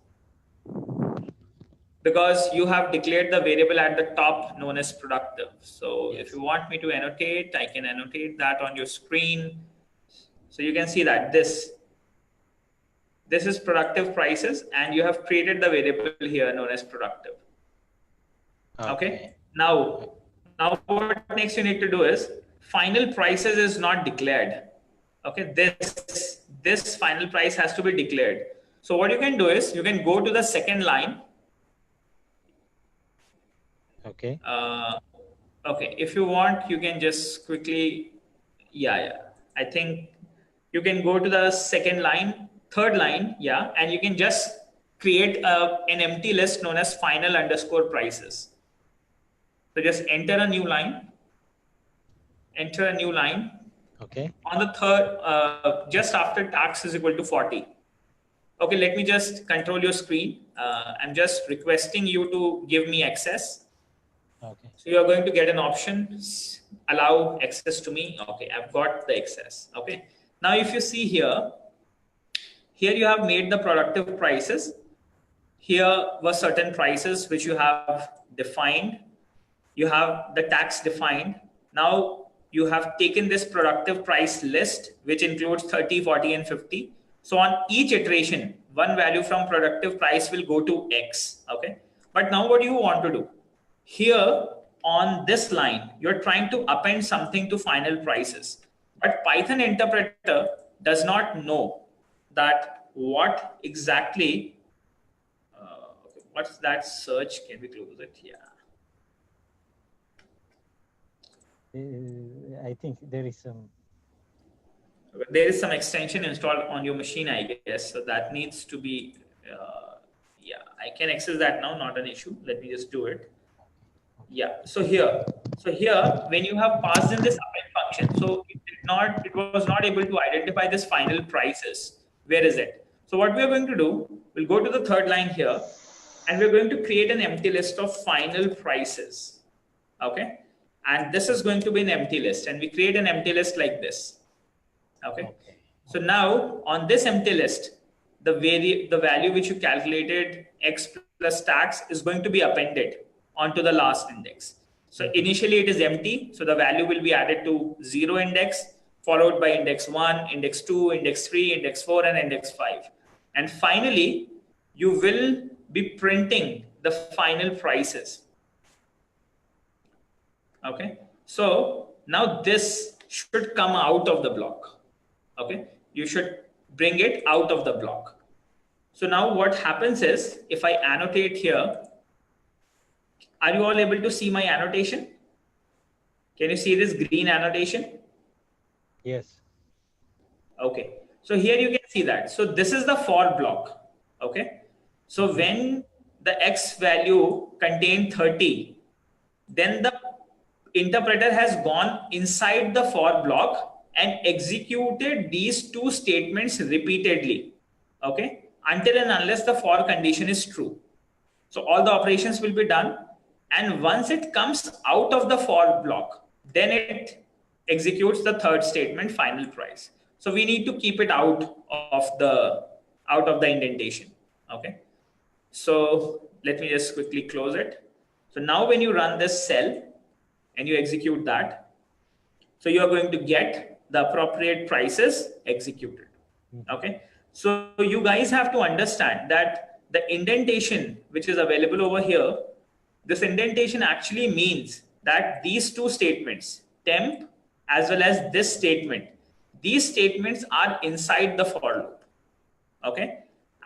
Speaker 1: Because you have declared the variable at the top known as productive. So if you want me to annotate, I can annotate that on your screen. So you can see that this is productive prices and you have created the variable here known as productive. Okay. Now what next you need to do is final prices is not declared. Okay. This final price has to be declared. So what you can do is you can go to the second line.
Speaker 3: Okay.
Speaker 1: Okay. If you want, you can just quickly, I think you can go to the second line, third line, and you can just create an empty list known as final underscore prices. So just enter a new line.
Speaker 3: Okay.
Speaker 1: On the third, just after tax is equal to 40. Okay, let me just control your screen. I'm just requesting you to give me access.
Speaker 3: Okay.
Speaker 1: So you are going to get an option, allow access to me. Okay, I've got the access. Okay. Now, if you see here you have made the productive prices. Here were certain prices which you have defined. You have the tax defined. Now you have taken this productive price list, which includes 30, 40, and 50. So on each iteration, one value from productive price will go to X. Okay. But now what do you want to do? Here on this line, you're trying to append something to final prices. But Python interpreter does not know that what exactly, what's that search? Can we close it? Yeah.
Speaker 3: I think there is some.
Speaker 1: There is some extension installed on your machine, I guess. So that needs to be, yeah, I can access that now, not an issue. Let me just do it. Yeah, so here, when you have passed in this append function, so it was not able to identify this final prices. Where is it? So what we are going to do, we'll go to the third line here, and we're going to create an empty list of final prices. Okay, and this is going to be an empty list, and we create an empty list like this. Okay. So now on this empty list, the value which you calculated x plus tax is going to be appended onto the last index. So initially it is empty. So the value will be added to 0 index, followed by index 1, index 2, index 3, index 4, and index 5. And finally, you will be printing the final prices. Okay. So now this should come out of the block. Okay, you should bring it out of the block. So now what happens is, if I annotate here, are you all able to see my annotation? Can you see this green annotation?
Speaker 3: Yes.
Speaker 1: Okay, so here you can see that. So this is the for block. Okay, so when the x value contained 30, then the interpreter has gone inside the for block and executed these two statements repeatedly, okay, until and unless the for condition is true. So all the operations will be done, and once it comes out of the for block, then it executes the third statement, final price. So we need to keep it out of the indentation. Okay, so let me just quickly close it. So now when you run this cell and you execute that, so you are going to get the appropriate prices executed. Okay, so you guys have to understand that the indentation which is available over here, this indentation actually means that these two statements, temp as well as this statement, these statements are inside the for loop. Okay,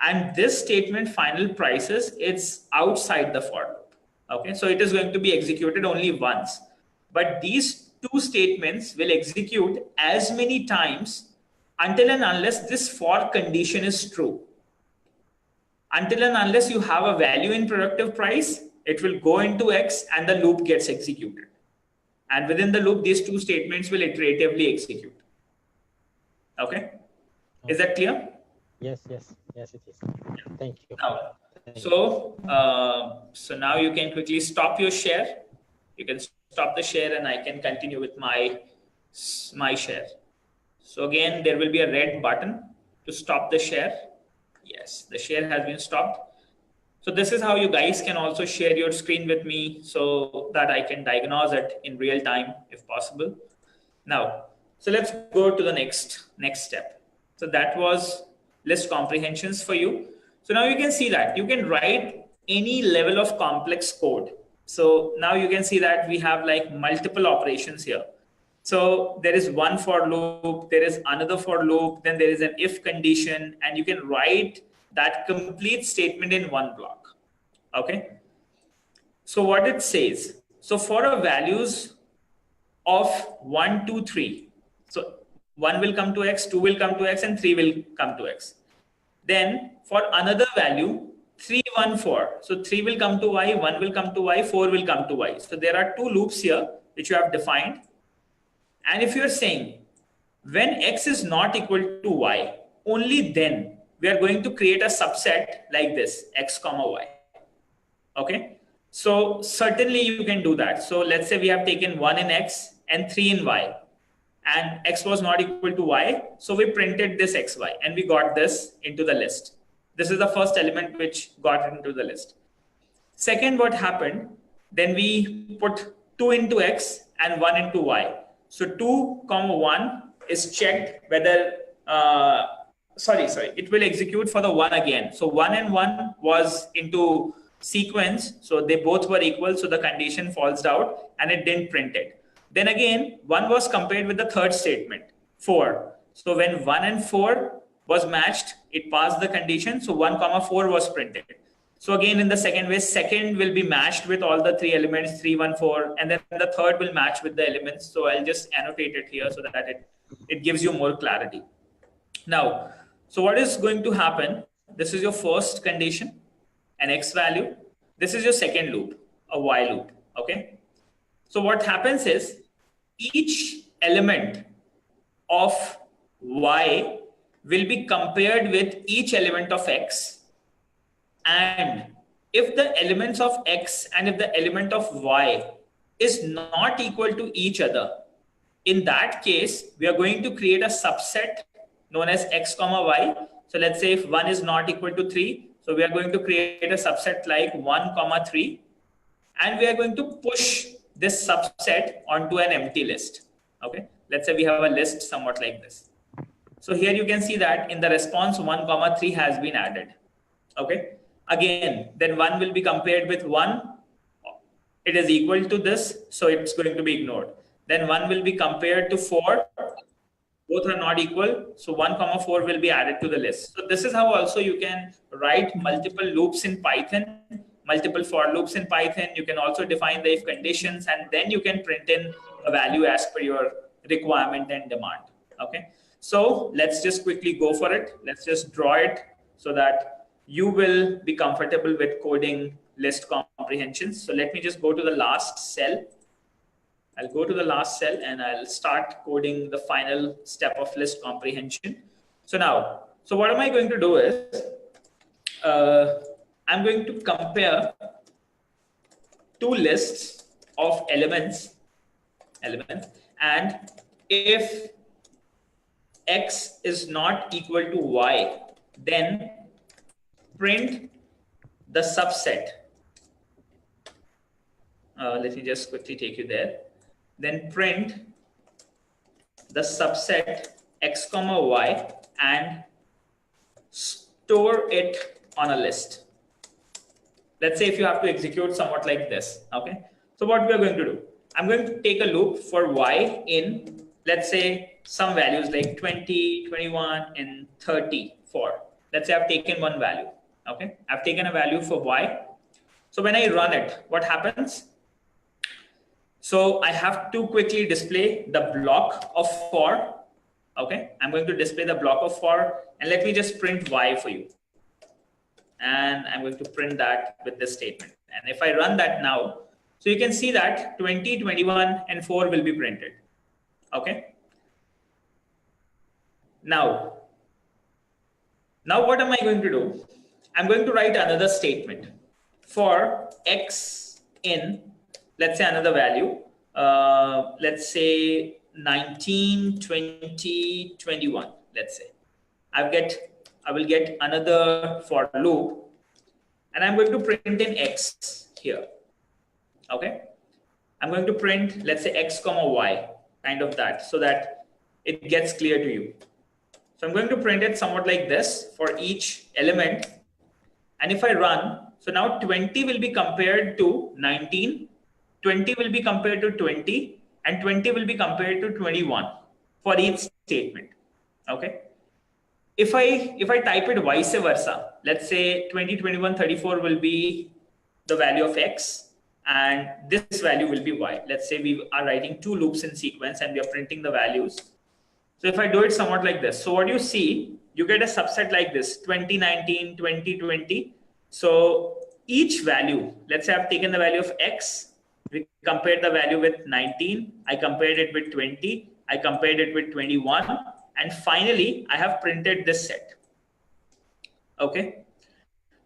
Speaker 1: and this statement, final prices, it's outside the for loop. Okay, so it is going to be executed only once, but these two statements will execute as many times until and unless this for condition is true. Until and unless you have a value in productive price, it will go into X and the loop gets executed. And within the loop, these two statements will iteratively execute. Okay? Is that clear?
Speaker 3: Yes, it is. Thank you.
Speaker 1: Now, so now you can quickly stop your share. You can stop the share and I can continue with my share. So again, there will be a red button to stop the share. Yes, the share has been stopped. So this is how you guys can also share your screen with me so that I can diagnose it in real time if possible. Now, so let's go to the next step. So that was list comprehensions for you. So now you can see that you can write any level of complex code. So now you can see that we have like multiple operations here. So there is one for loop, there is another for loop, then there is an if condition, and you can write that complete statement in one block. Okay. So what it says, so for a values of 1, 2, 3, so 1 will come to X, 2 will come to X, and 3 will come to X. Then for another value, 3, 1, 4. So 3 will come to Y, 1 will come to Y, 4 will come to Y. So there are two loops here which you have defined. And if you're saying when X is not equal to Y, only then we are going to create a subset like this, X comma Y. Okay. So certainly you can do that. So let's say we have taken 1 in X and 3 in Y, and X was not equal to Y. So we printed this XY and we got this into the list. This is the first element which got into the list. Second, what happened? Then we put 2 into X and 1 into Y. So 2, 1 is checked whether, it will execute for the 1 again. So 1 and 1 was into sequence. So they both were equal. So the condition falls out and it didn't print it. Then again, 1 was compared with the third statement, 4. So when 1 and 4 was matched, it passed the condition. So 1 comma 4 was printed. So again, in the second way, second will be matched with all the 3 elements, 3, 1, 4, and then the third will match with the elements. So I'll just annotate it here so that it gives you more clarity. Now, so what is going to happen? This is your first condition, an X value. This is your second loop, a Y loop, okay? So what happens is each element of Y will be compared with each element of X. And if the elements of X and if the element of Y is not equal to each other, in that case, we are going to create a subset known as X comma Y. So let's say if 1 is not equal to 3, so we are going to create a subset like 1 comma 3, and we are going to push this subset onto an empty list. Okay, let's say we have a list somewhat like this. So here you can see that in the response 1 comma 3 has been added. Okay, again, then 1 will be compared with 1. It is equal to this, so it's going to be ignored. Then 1 will be compared to 4. Both are not equal, so 1 comma 4 will be added to the list. So this is how also you can write multiple loops in Python, multiple for loops in Python. You can also define the if conditions, and then you can print in a value as per your requirement and demand. Okay, so let's just quickly go for it. Let's just draw it so that you will be comfortable with coding list comprehensions. So let me just go to the last cell. I'll go to the last cell and I'll start coding the final step of list comprehension. So now, so what am I going to do is, I'm going to compare two lists of elements, and if X is not equal to Y, then print the subset. Let me just quickly take you there. Then print the subset X comma Y and store it on a list. Let's say if you have to execute somewhat like this. Okay, so what we are going to do, I'm going to take a loop for Y in, let's say, some values like 20, 21, and 34. Let's say I've taken one value. Okay, I've taken a value for Y. So when I run it, what happens? So I have to quickly display the block of for. Okay, I'm going to display the block of for, and let me just print Y for you. And I'm going to print that with this statement. And if I run that now, so you can see that 20, 21, and 4 will be printed. Okay. Now what am I going to do? I'm going to write another statement for X in, let's say, another value. Let's say 19, 20, 21. Let's say I will get another for loop, and I'm going to print in X here. Okay, I'm going to print, let's say, X comma Y, kind of that, so that it gets clear to you. So I'm going to print it somewhat like this for each element. And if I run, so now 20 will be compared to 19, 20 will be compared to 20, and 20 will be compared to 21 for each statement. Okay. If I type it vice versa, let's say 20, 21, 34 will be the value of X, and this value will be Y. Let's say we are writing two loops in sequence and we are printing the values. So if I do it somewhat like this, so what you see, you get a subset like this, 2019, 2020. So each value, let's say I've taken the value of X, we compared the value with 19, I compared it with 20, I compared it with 21, and finally I have printed this set. Okay.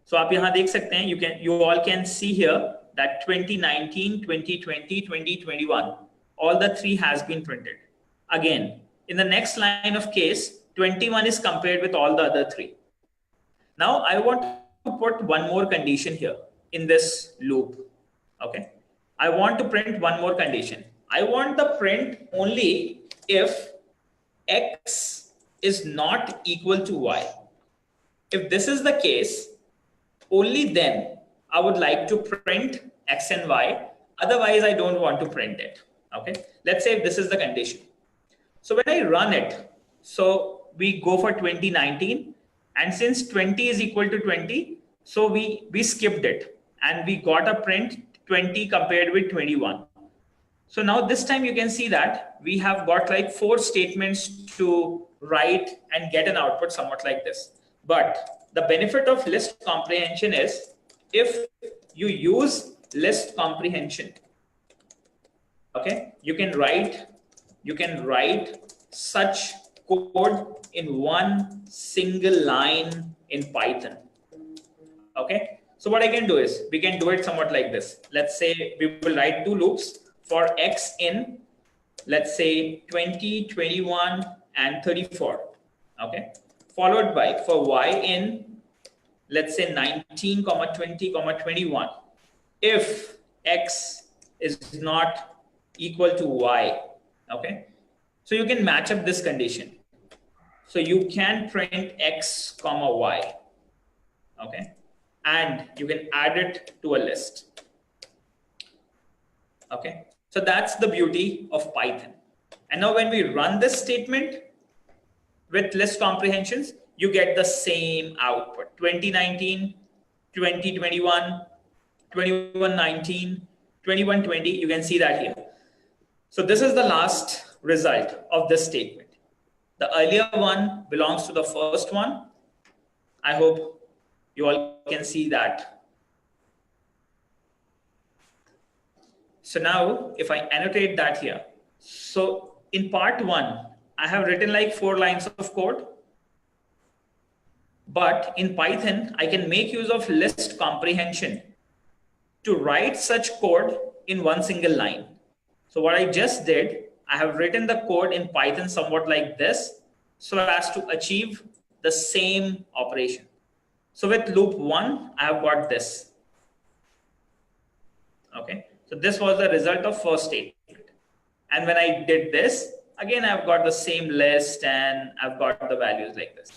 Speaker 1: So आप यहाँ देख सकते हैं, you all can see here that 2019, 2020, 2021, all the three has been printed. Again, in the next line of case, 21 is compared with all the other three. Now I want to put one more condition here in this loop. Okay, I want to print one more condition. I want the print only if X is not equal to Y. If this is the case, only then I would like to print X and Y. Otherwise, I don't want to print it. Okay. Let's say this is the condition. So when I run it, so we go for 2019, and since 20 is equal to 20, so we skipped it and we got a print 20 compared with 21. So now this time you can see that we have got like 4 statements to write and get an output somewhat like this. But the benefit of list comprehension is if you use list comprehension, okay, you can write such code in one single line in Python. Okay, so what I can do is we can do it somewhat like this. Let's say we will write 2 loops for X in, let's say 20, 21, and 34. Okay, followed by for Y in, let's say 19, 20, 21. If X is not equal to Y. Okay, so you can match up this condition. So you can print X, Y. Okay, and you can add it to a list. Okay, so that's the beauty of Python. And now when we run this statement with list comprehensions, you get the same output: 2019, 2021, 2119, 2120. You can see that here. So this is the last result of this statement. The earlier one belongs to the first one. I hope you all can see that. So now if I annotate that here, so in part 1, I have written like 4 lines of code. But in Python, I can make use of list comprehension to write such code in one single line. So what I just did, I have written the code in Python somewhat like this, so as to achieve the same operation. So with loop 1, I have got this. Okay, so this was the result of first statement. And when I did this, again, I've got the same list and I've got the values like this.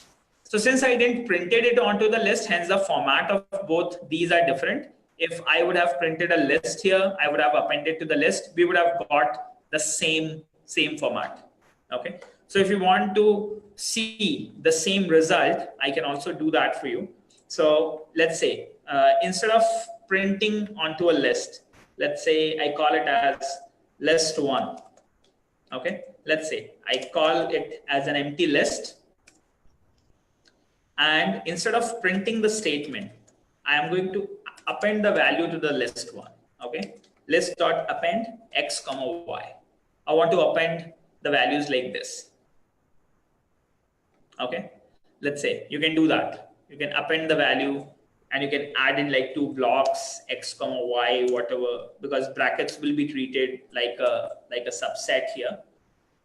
Speaker 1: So since I didn't printed it onto the list, hence the format of both these are different. If I would have printed a list here, I would have appended to the list, we would have got the same format. Okay, so if you want to see the same result, I can also do that for you. So let's say instead of printing onto a list, let's say I call it as list 1. Okay, let's say I call it as an empty list. And instead of printing the statement, I am going to append the value to the list 1. Okay, list.append X, Y. I want to append the values like this. Okay, let's say you can do that. You can append the value and you can add in like 2 blocks, X, Y, whatever, because brackets will be treated like a subset here.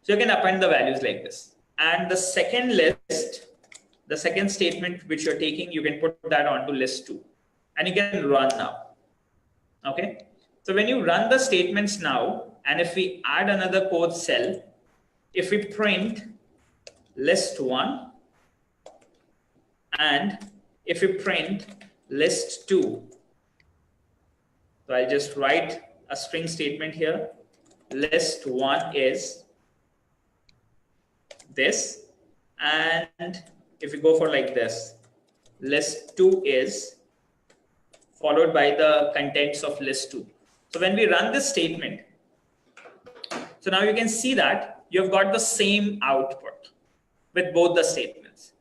Speaker 1: So you can append the values like this. And the second list, the second statement which you're taking, you can put that onto list 2 and you can run now. Okay, so when you run the statements now, and if we add another code cell, if we print list 1 and if we print list 2, so I'll just write a string statement here. List 1 is this, and if we go for like this, list 2 is followed by the contents of list 2. So when we run this statement, so now you can see that you've got the same output with both the statements.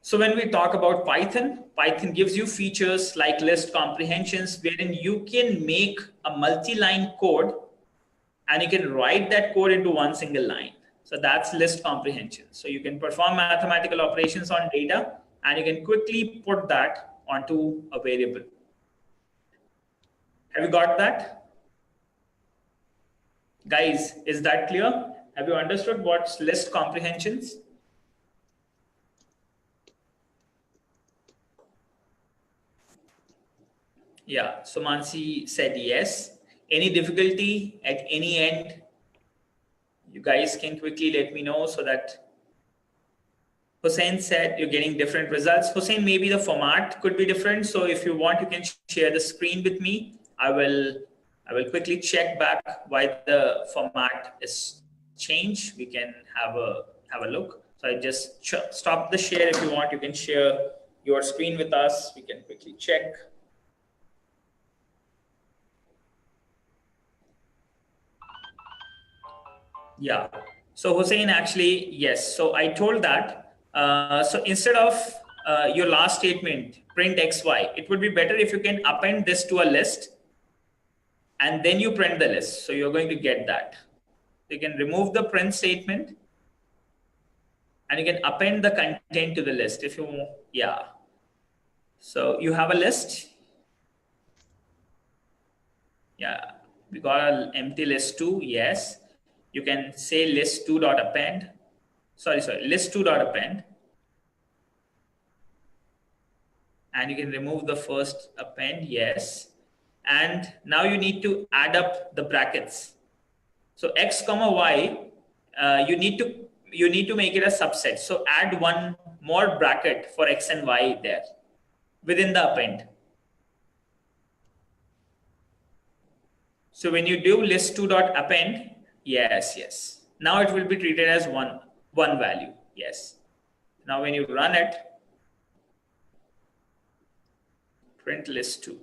Speaker 1: So when we talk about Python, Python gives you features like list comprehensions, wherein you can make a multi-line code and you can write that code into one single line. So that's list comprehension. So you can perform mathematical operations on data and you can quickly put that onto a variable. Have you got that? Guys, is that clear? Have you understood what's list comprehensions? Yeah, Sumansi said yes. Any difficulty at any end? You guys can quickly let me know so that Hussein said you're getting different results. Hussein, maybe the format could be different. So if you want, you can share the screen with me. I will quickly check back why the format is changed. We can have a look. So I just stop the share. If you want, you can share your screen with us. We can quickly check. Yeah. So Hussein, actually, yes. So I told that. So instead of your last statement, print XY, it would be better if you can append this to a list and then you print the list. So you're going to get that. You can remove the print statement and you can append the content to the list if you, yeah. So you have a list. Yeah, we got an empty list 2, yes. You can say list2.append. Sorry, list2.append. And you can remove the first append, yes. And now you need to add up the brackets. So x comma y, you need to make it a subset. So add one more bracket for x and y there within the append. So when you do list2.append, yes. Now it will be treated as one value, yes. Now when you run it, print list2.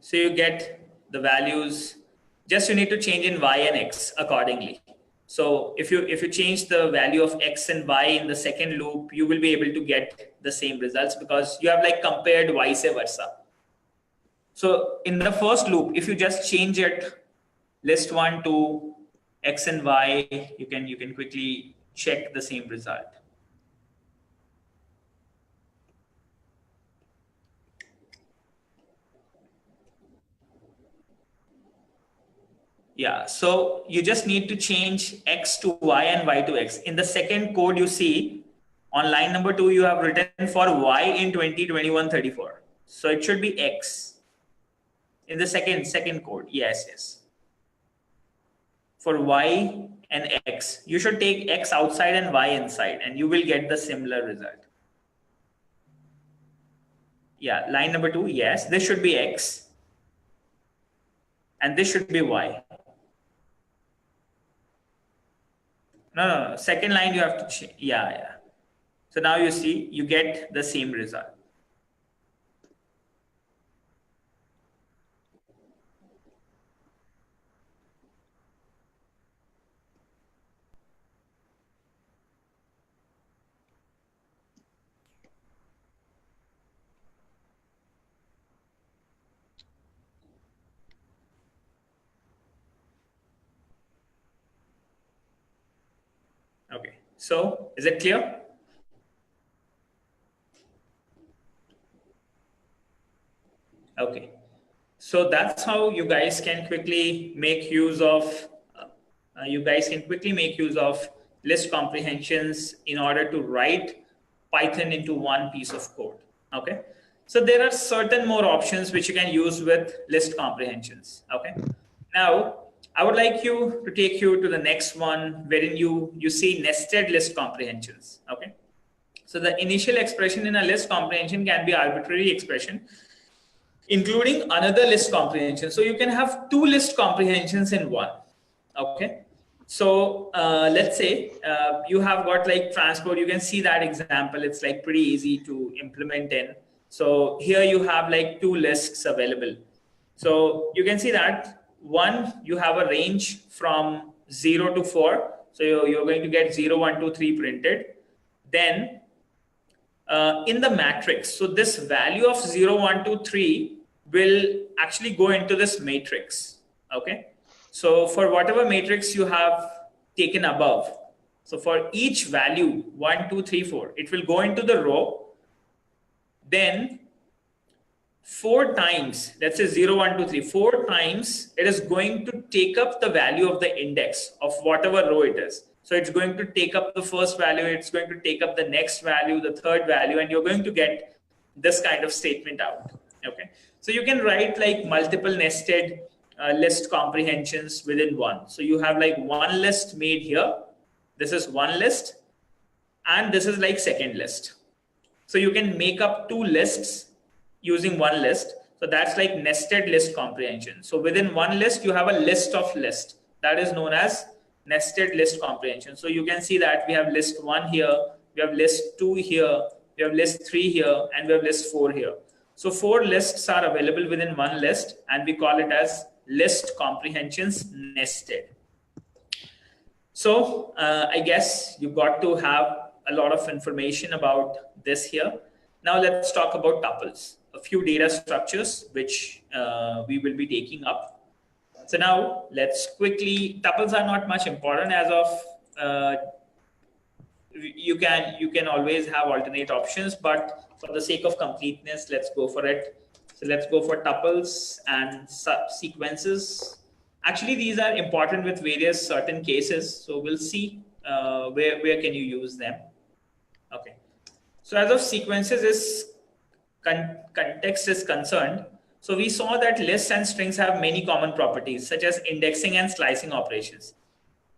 Speaker 1: So you get the values, just you need to change in y and x accordingly. So if you change the value of x and y in the second loop, you will be able to get the same results because you have like compared vice versa. So in the first loop, if you just change it list1 to x and y, you can quickly check the same result. Yeah, so you just need to change x to y and y to x. In the second code you see, on line number 2, you have written for y in 2021-34. So it should be x. In the second code, yes. For y and x, you should take x outside and y inside, and you will get the similar result. Yeah, line number 2, yes, this should be x. And this should be y. No. Second line you have to change. Yeah. So now you see, you get the same result. Okay, so is it clear? Okay, so that's how you guys can quickly make use of list comprehensions in order to write Python into one piece of code. Okay, so there are certain more options which you can use with list comprehensions. Okay, now I would like to take you to the next one, wherein you see nested list comprehensions. Okay, so the initial expression in a list comprehension can be arbitrary expression, including another list comprehension. So you can have two list comprehensions in one. Okay, so let's say you have got like transport. You can see that example. It's like pretty easy to implement in. So here you have like two lists available. So you can see that one, you have a range from 0 to 4. So you're going to get 0, 1, 2, 3 printed. Then in the matrix, so this value of 0, 1, 2, 3 will actually go into this matrix. Okay. So for whatever matrix you have taken above, so for each value 1, 2, 3, 4, it will go into the row. Then 4 times, let's say 0, 1, 2, 3, 4 times, it is going to take up the value of the index of whatever row it is. So it's going to take up the first value, it's going to take up the next value, the third value, and you're going to get this kind of statement out. Okay. So you can write like multiple nested list comprehensions within one. So you have like one list made here. This is one list, and this is like second list. So you can make up two lists using one list. So that's like nested list comprehension. So within one list, you have a list of lists. That is known as nested list comprehension. So you can see that we have list 1 here, we have list 2 here, we have list 3 here, and we have list 4 here. So 4 lists are available within one list, and we call it as list comprehensions nested. So I guess you got to have a lot of information about this here. Now let's talk about tuples, a few data structures which we will be taking up. So now let's quickly, tuples are not much important as of, you can always have alternate options, but for the sake of completeness, let's go for it. So let's go for tuples and sequences. Actually, these are important with various certain cases. So we'll see where can you use them. Okay. So as of sequences is context is concerned, so we saw that lists and strings have many common properties such as indexing and slicing operations.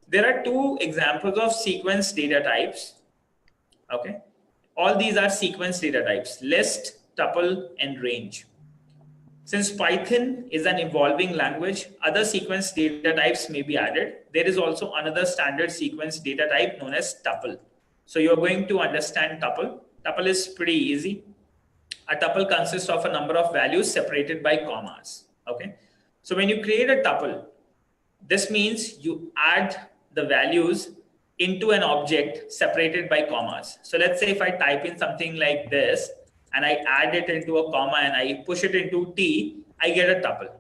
Speaker 1: There are 2 examples of sequence data types. Okay. All these are sequence data types: list, tuple, and range. Since Python is an evolving language, other sequence data types may be added. There is also another standard sequence data type known as tuple. So you're going to understand tuple. Tuple is pretty easy. A tuple consists of a number of values separated by commas. Okay. So when you create a tuple, this means you add the values into an object separated by commas. So let's say if I type in something like this and I add it into a comma and I push it into T, I get a tuple.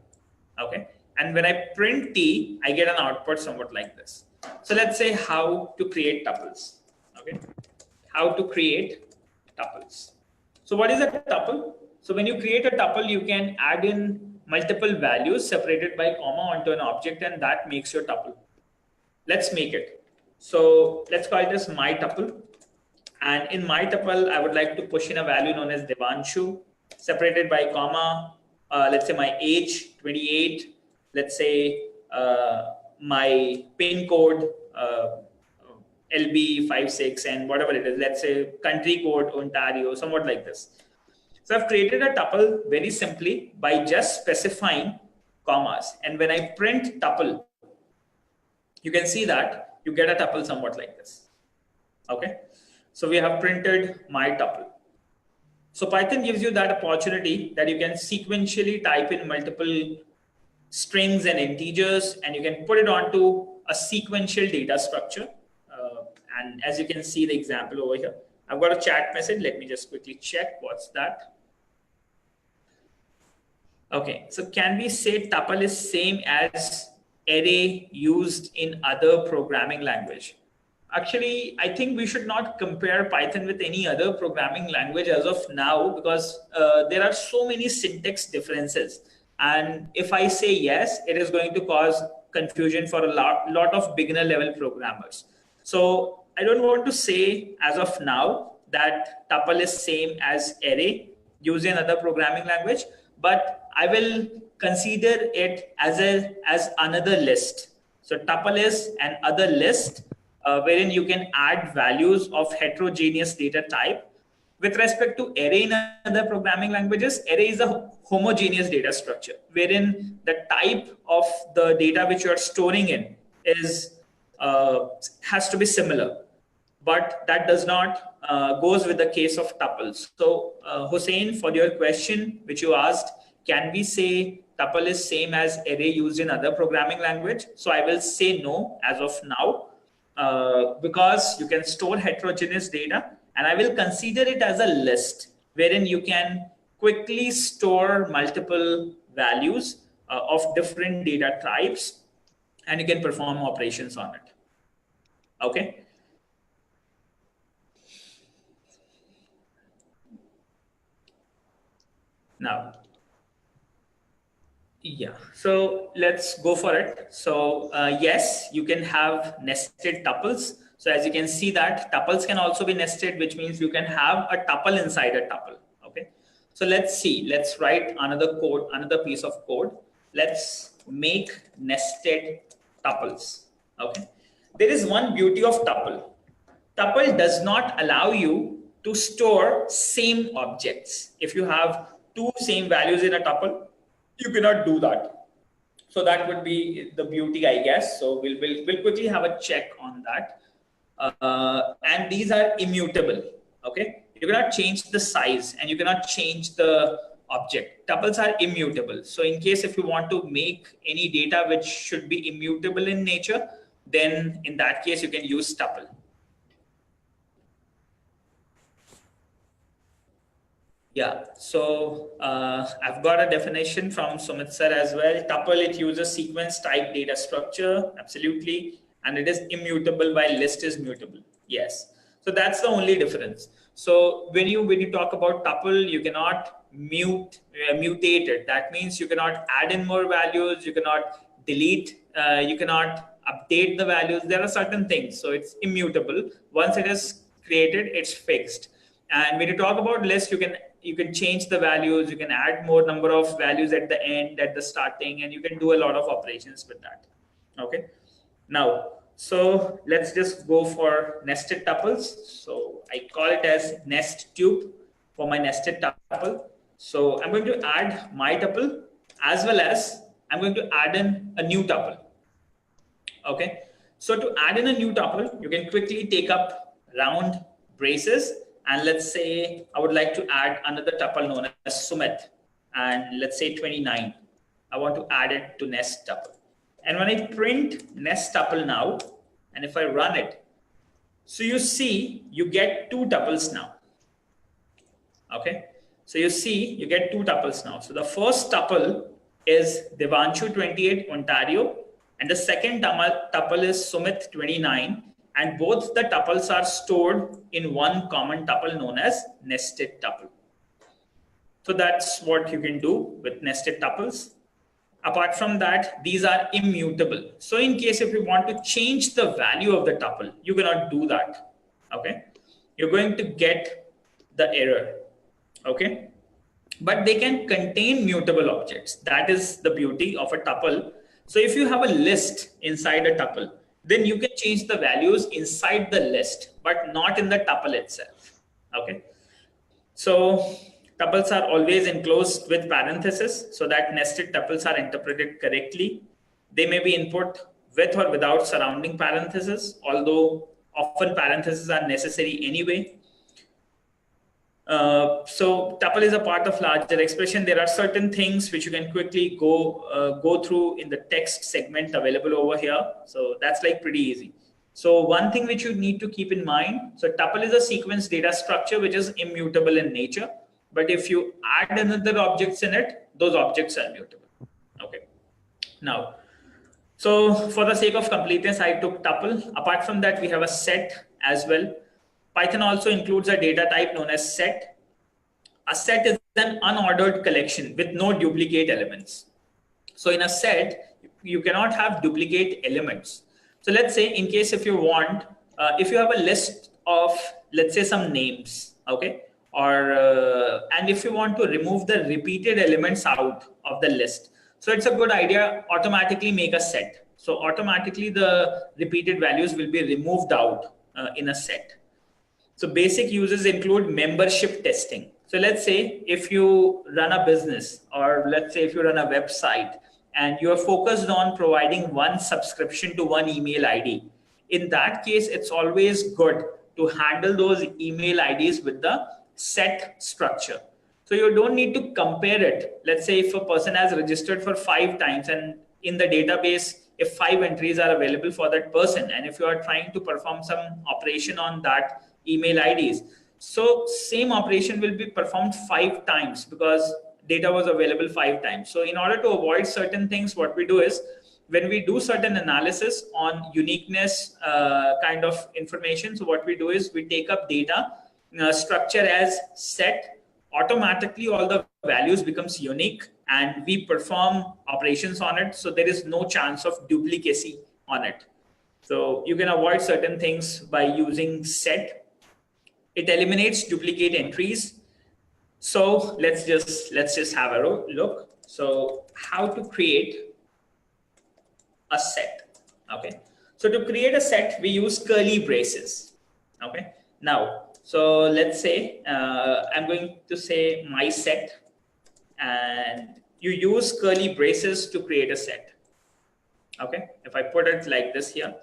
Speaker 1: Okay. And when I print T, I get an output somewhat like this. So let's say how to create tuples. Okay. How to create tuples. So what is a tuple? So when you create a tuple, you can add in multiple values separated by comma onto an object, and that makes your tuple. Let's make it. So let's call it as my tuple. And in my tuple, I would like to push in a value known as Devanshu, separated by comma. Let's say my age, 28. Let's say my pin code, LB56, and whatever it is. Let's say country code, Ontario, somewhat like this. So I've created a tuple very simply by just specifying commas. And when I print tuple, you can see that you get a tuple somewhat like this. Okay. So we have printed my tuple. So Python gives you that opportunity that you can sequentially type in multiple strings and integers, and you can put it onto a sequential data structure. And as you can see the example over here, I've got a chat message. Let me just quickly check what's that. Okay, so can we say tuple is same as array used in other programming language? Actually, I think we should not compare Python with any other programming language as of now, because there are so many syntax differences. And if I say yes, it is going to cause confusion for a lot of beginner level programmers. So I don't want to say as of now that tuple is same as array used in other programming language, but I will consider it as another list. So tuple is an other list wherein you can add values of heterogeneous data type. With respect to array in other programming languages, array is a homogeneous data structure wherein the type of the data which you are storing in is has to be similar, but that does not goes with the case of tuples. So Hussein, for your question which you asked, can we say tuple is same as array used in other programming language? So I will say no as of now, because you can store heterogeneous data, and I will consider it as a list wherein you can quickly store multiple values of different data types, and you can perform operations on it. Okay. Now, yeah, so let's go for it. So yes, you can have nested tuples. So as you can see that tuples can also be nested, which means you can have a tuple inside a tuple. Okay. So let's see, let's write another code, another piece of code. Let's make nested tuples. Okay. There is one beauty of tuple. Tuple does not allow you to store same objects. If you have two same values in a tuple, you cannot do that. So that would be the beauty, I guess. So we'll quickly have a check on that. And these are immutable. Okay, you cannot change the size and you cannot change the object. Tuples are immutable. So in case if you want to make any data which should be immutable in nature, then in that case you can use tuple. Yeah, so I've got a definition from Sumit sir as well. Tuple, it uses sequence type data structure, absolutely, and it is immutable while list is mutable. Yes, so that's the only difference. So when you talk about tuple, you cannot mutate it. That means you cannot add in more values, you cannot delete, you cannot update the values. There are certain things, so it's immutable. Once it is created, it's fixed. And when you talk about list, you can change the values, you can add more number of values at the end, at the starting, and you can do a lot of operations with that. Okay. Now, so let's just go for nested tuples. So I call it as nest tube for my nested tuple. So I'm going to add my tuple as well as I'm going to add in a new tuple. Okay. So to add in a new tuple, you can quickly take up round braces. And let's say I would like to add another tuple known as Sumit, and let's say 29. I want to add it to nest tuple. And when I print nest tuple now, and if I run it, so you see you get two tuples now. Okay, so you see you get two tuples now. So the first tuple is Devanshu 28 Ontario, and the second tuple is Sumit 29. And both the tuples are stored in one common tuple known as nested tuple. So that's what you can do with nested tuples. Apart from that, these are immutable. So in case if you want to change the value of the tuple, you cannot do that. Okay, you're going to get the error. Okay, but they can contain mutable objects. That is the beauty of a tuple. So if you have a list inside a tuple, then you can change the values inside the list, but not in the tuple itself. Okay. So tuples are always enclosed with parentheses so that nested tuples are interpreted correctly. They may be input with or without surrounding parentheses, although often parentheses are necessary anyway. So tuple is a part of larger expression. There are certain things which you can quickly go through in the text segment available over here. So that's like pretty easy. So one thing which you need to keep in mind, so tuple is a sequence data structure which is immutable in nature. But if you add another objects in it, those objects are mutable. Okay. Now, so for the sake of completeness, I took tuple. Apart from that, we have a set as well. Python also includes a data type known as set. A set is an unordered collection with no duplicate elements. So in a set, you cannot have duplicate elements. So let's say in case if you want, if you have a list of, let's say some names, okay? Or, and if you want to remove the repeated elements out of the list. So it's a good idea, automatically make a set. So automatically the repeated values will be removed out in a set. So basic uses include membership testing. So let's say if you run a business, or let's say if you run a website and you are focused on providing one subscription to one email ID. In that case, it's always good to handle those email IDs with the set structure. So you don't need to compare it. Let's say if a person has registered for 5 times and in the database, if 5 entries are available for that person, and if you are trying to perform some operation on that email IDs, so same operation will be performed 5 times because data was available 5 times. So in order to avoid certain things, what we do is when we do certain analysis on uniqueness kind of information, so what we do is we take up data structure as set, automatically all the values becomes unique and we perform operations on it. So there is no chance of duplicacy on it. So you can avoid certain things by using set. It eliminates duplicate entries. So let's just have a look. So how to create a set. Okay. So to create a set, we use curly braces. Okay. Now, so let's say I'm going to say my set, and you use curly braces to create a set. Okay. If I put it like this here.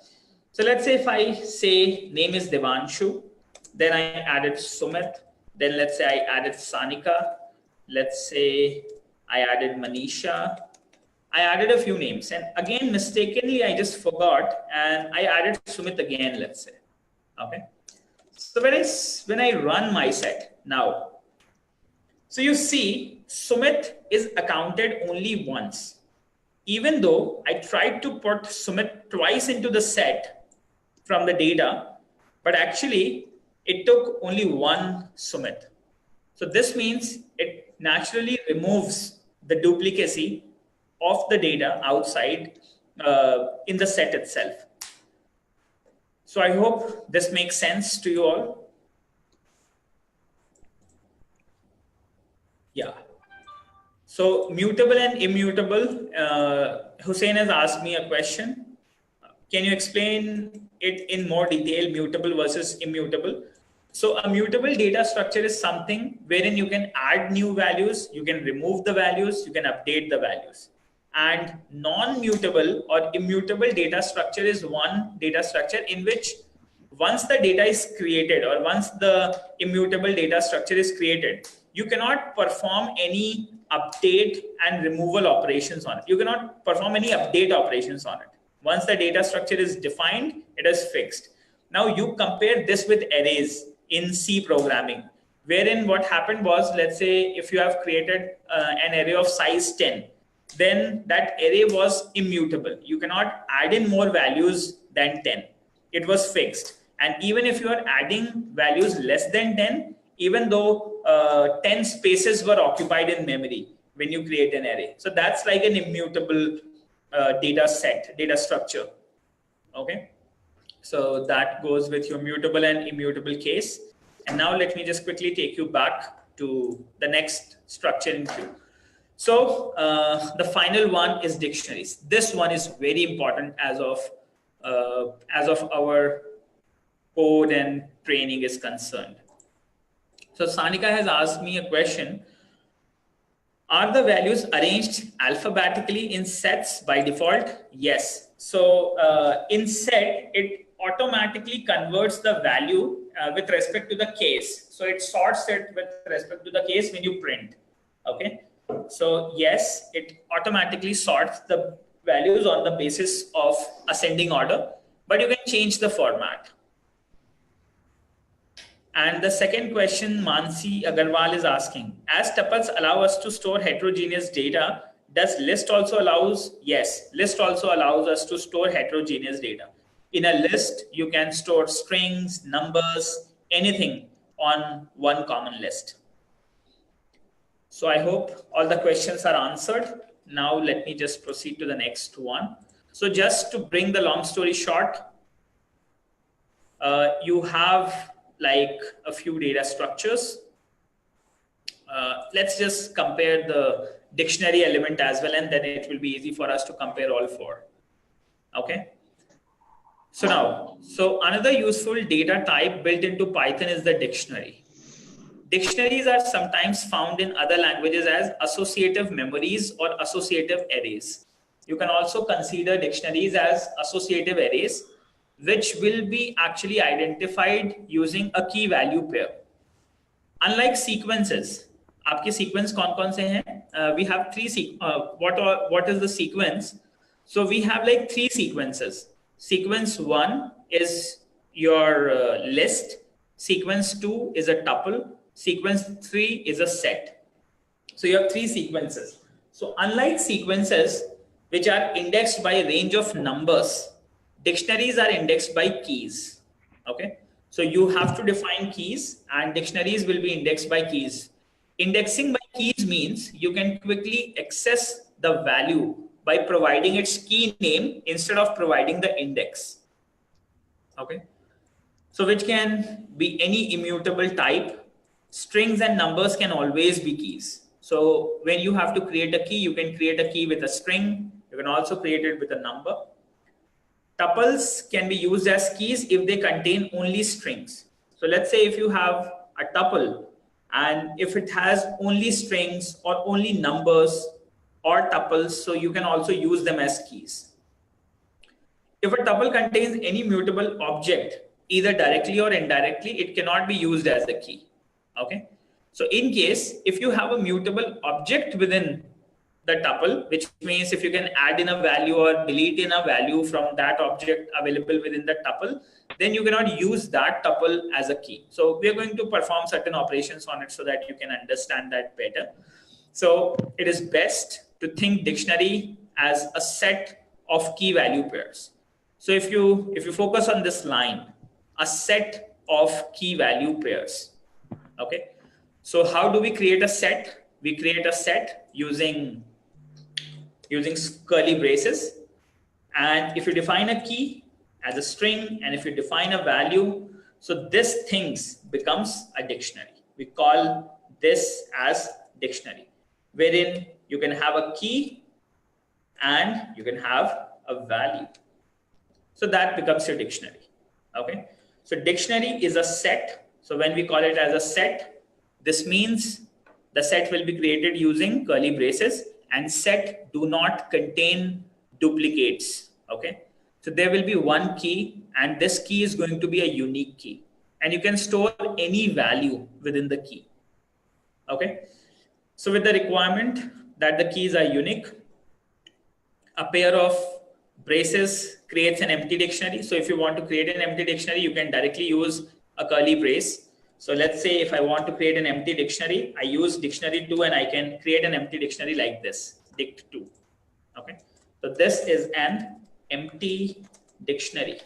Speaker 1: So let's say if I say name is Devanshu, then I added Sumit, then let's say I added Sanika, let's say I added Manisha, I added a few names, and again mistakenly I just forgot and I added Sumit again, let's say. Okay. So when I run my set now, so you see Sumit is accounted only once. Even though I tried to put Sumit twice into the set from the data, but actually it took only one Sumit. So this means it naturally removes the duplicacy of the data outside in the set itself. So I hope this makes sense to you all. Yeah. So mutable and immutable, Hussein has asked me a question. Can you explain it in more detail, mutable versus immutable? So a mutable data structure is something wherein you can add new values, you can remove the values, you can update the values. And non-mutable or immutable data structure is one data structure in which once the data is created or once the immutable data structure is created, you cannot perform any update and removal operations on it. You cannot perform any update operations on it. Once the data structure is defined, it is fixed. Now you compare this with arrays in C programming, wherein what happened was, let's say if you have created an array of size 10, then that array was immutable. You cannot add in more values than 10. It was fixed. And even if you are adding values less than 10, even though 10 spaces were occupied in memory when you create an array. So that's like an immutable data set, data structure. Okay. So that goes with your mutable and immutable case. And now let me just quickly take you back to the next structure in Q. So the final one is dictionaries. This one is very important as of our code and training is concerned. So Sanika has asked me a question. Are the values arranged alphabetically in sets by default? Yes. So in set, it automatically converts the value with respect to the case. So it sorts it with respect to the case when you print. Okay. So yes, it automatically sorts the values on the basis of ascending order, but you can change the format. And the second question Mansi Agarwal is asking, as tuples allow us to store heterogeneous data, does list also allows? Yes, list also allows us to store heterogeneous data. In a list, you can store strings, numbers, anything on one common list. So I hope all the questions are answered. Now let me just proceed to the next one. So just to bring the long story short, you have like a few data structures. Let's just compare the dictionary element as well, and then it will be easy for us to compare all four. Okay. So now, so another useful data type built into Python is the dictionary. Dictionaries are sometimes found in other languages as associative memories or associative arrays. You can also consider dictionaries as associative arrays, which will be actually identified using a key value pair. Unlike sequences, आपके sequence कौन-कौन से हैं? We have three. What is the sequence? So we have like three sequences. Sequence 1 is your list. Sequence 2 is a tuple. Sequence 3 is a set. So you have three sequences. So unlike sequences, which are indexed by a range of numbers, dictionaries are indexed by keys. Okay. So you have to define keys, and dictionaries will be indexed by keys. Indexing by keys means you can quickly access the value by providing its key name instead of providing the index. Okay. So which can be any immutable type. Strings and numbers can always be keys. So when you have to create a key, you can create a key with a string. You can also create it with a number. tuples can be used as keys if they contain only strings. So let's say if you have a tuple and if it has only strings or only numbers or tuples, so you can also use them as keys. If a tuple contains any mutable object, either directly or indirectly, it cannot be used as a key. Okay. So in case, if you have a mutable object within the tuple, which means if you can add in a value or delete in a value from that object available within the tuple, then you cannot use that tuple as a key. So we are going to perform certain operations on it so that you can understand that better. So it is best to think dictionary as a set of key value pairs. So if you focus on this line, a set of key value pairs. Okay. So how do we create a set? We create a set using curly braces. And if you define a key as a string, and if you define a value, so this things becomes a dictionary. We call this as dictionary, wherein you can have a key and you can have a value. So that becomes your dictionary. Okay. So dictionary is a set. So when we call it as a set, this means the set will be created using curly braces, and set do not contain duplicates. Okay. So there will be one key, and this key is going to be a unique key, and you can store any value within the key. Okay. So with the requirement that the keys are unique, a pair of braces creates an empty dictionary. So if you want to create an empty dictionary, you can directly use a curly brace. So let's say if I want to create an empty dictionary, I use dictionary2 and I can create an empty dictionary like this, dict2. Okay. So this is an empty dictionary.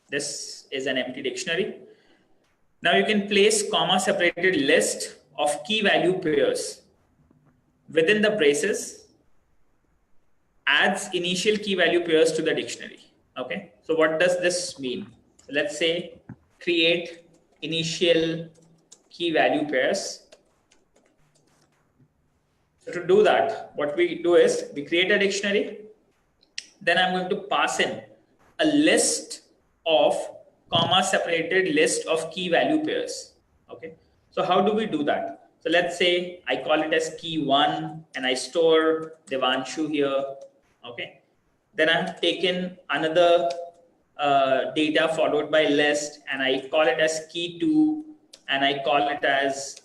Speaker 1: This is an empty dictionary. Now you can place comma separated list of key value pairs within the braces, adds initial key value pairs to the dictionary. Okay. So what does this mean? So let's say create initial key value pairs. So to do that, what we do is we create a dictionary. Then I'm going to pass in a list of comma separated list of key value pairs. Okay. So how do we do that? So let's say I call it as key1 and I store Devanshu here. Okay. Then I have taken another data followed by list and I call it as key2 and I call it as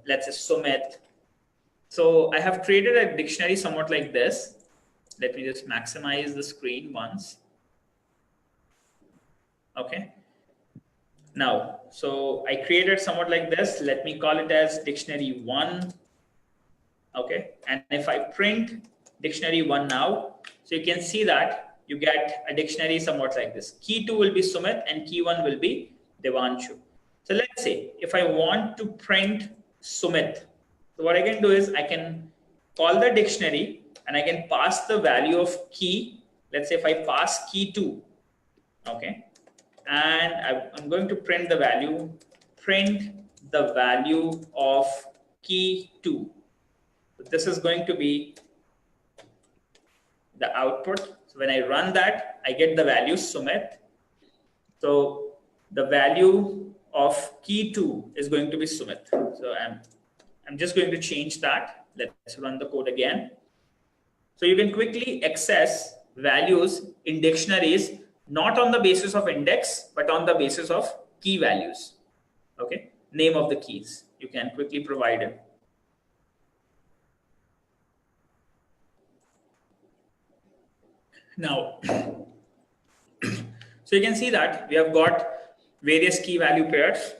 Speaker 1: let's say Sumit. So I have created a dictionary somewhat like this. Let me just maximize the screen once. Okay. Now, so I created somewhat like this. Let me call it as dictionary1. Okay. And if I print dictionary1 now, so you can see that you get a dictionary somewhat like this. Key2 will be Sumit and key1 will be Devanshu. So let's say if I want to print Sumit, so what I can do is I can call the dictionary and I can pass the value of key. Let's say if I pass key2, okay, and I'm going to print the value of key2. So this is going to be the output. So when I run that, I get the value Sumit. So the value of key2 is going to be Sumit. So I'm just going to change that. Let's run the code again. So you can quickly access values in dictionaries, not on the basis of index, but on the basis of key values. Okay. Name of the keys. You can quickly provide it. Now, so you can see that we have got various key value pairs.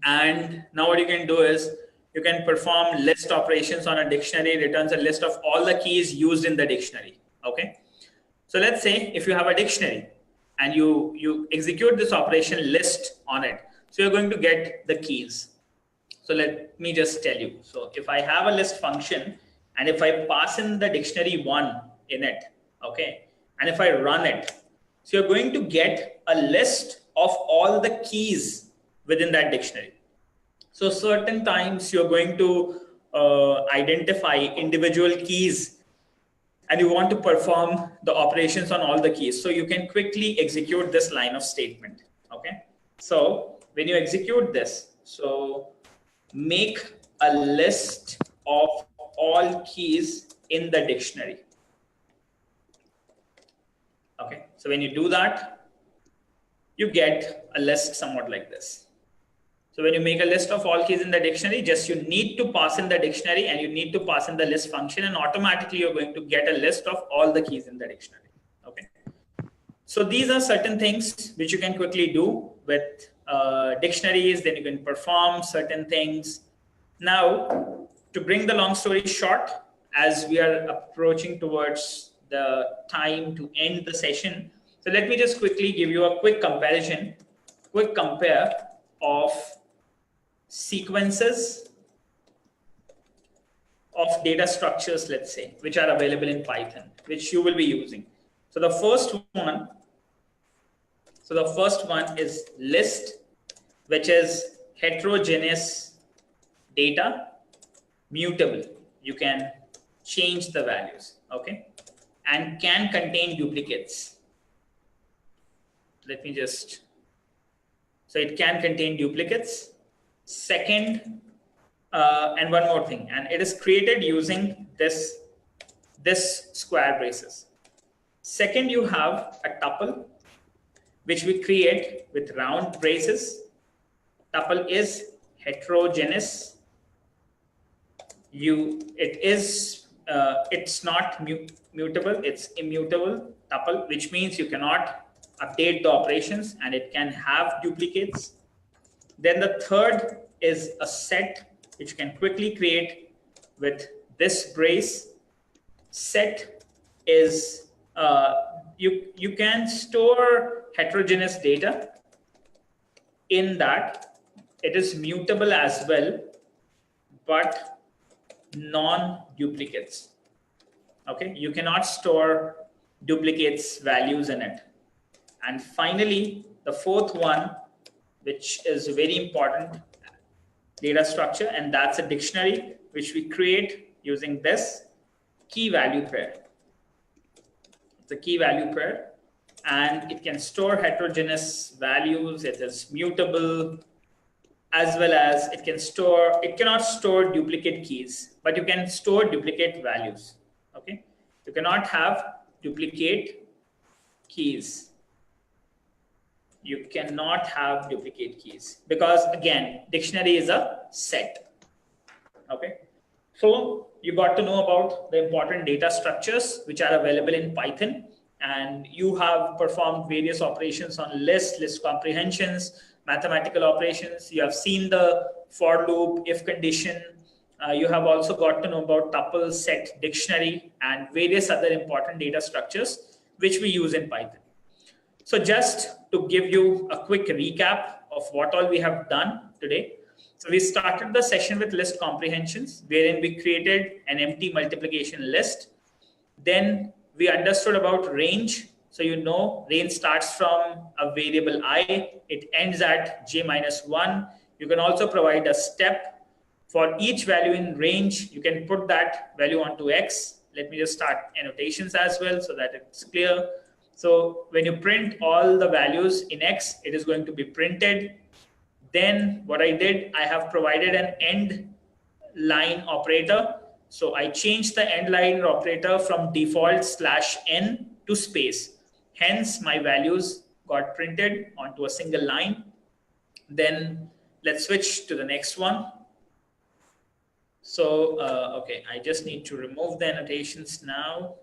Speaker 1: And now what you can do is you can perform list operations on a dictionary, returns a list of all the keys used in the dictionary. Okay. So let's say if you have a dictionary and you execute this operation list on it, so you're going to get the keys. So let me just tell you. So if I have a list function and if I pass in the dictionary1 in it, okay, and if I run it, so you're going to get a list of all the keys within that dictionary. So certain times you're going to identify individual keys and you want to perform the operations on all the keys. So you can quickly execute this line of statement. Okay. So when you execute this, so make a list of all keys in the dictionary. Okay. So when you do that, you get a list somewhat like this. So when you make a list of all keys in the dictionary, just you need to pass in the dictionary and you need to pass in the list function, and automatically you're going to get a list of all the keys in the dictionary. Okay. So these are certain things which you can quickly do with dictionaries. Then you can perform certain things. Now, to bring the long story short, as we are approaching towards the time to end the session, so let me just quickly give you a quick comparison, quick compare of sequences of data structures, let's say, which are available in Python, which you will be using. So the first one is list, which is heterogeneous data, mutable. You can change the values, okay, and can contain duplicates. Let me just, so it can contain duplicates. Second, and one more thing, and it is created using this square braces. Second, you have a tuple, which we create with round braces. Tuple is heterogeneous. It's not mutable, it's immutable tuple, which means you cannot update the operations and it can have duplicates. Then the third is a set, which you can quickly create with this brace. Set is you can store heterogeneous data in that. It is mutable as well, but non-duplicates. Okay, you cannot store duplicates values in it. And finally, the fourth one, which is a very important data structure, and that's a dictionary, which we create using this key value pair. It's a key value pair, and it can store heterogeneous values. It is mutable, as well as it cannot store duplicate keys, but you can store duplicate values. Okay, you cannot have duplicate keys. You cannot have duplicate keys because, again, dictionary is a set. Okay, so you got to know about the important data structures which are available in Python, and you have performed various operations on list comprehensions, mathematical operations. You have seen the for loop, if condition. You have also got to know about tuple, set, dictionary, and various other important data structures which we use in Python. So just to give you a quick recap of what all we have done today. So we started the session with list comprehensions, wherein we created an empty multiplication list. Then we understood about range. So you know, range starts from a variable I, it ends at j-1. You can also provide a step for each value in range. You can put that value onto X. Let me just start annotations as well so that it's clear. So when you print all the values in X, it is going to be printed. Then what I did, I have provided an end line operator. So I changed the end line operator from default /n to space. Hence, my values got printed onto a single line. Then let's switch to the next one. So, okay, I just need to remove the annotations now.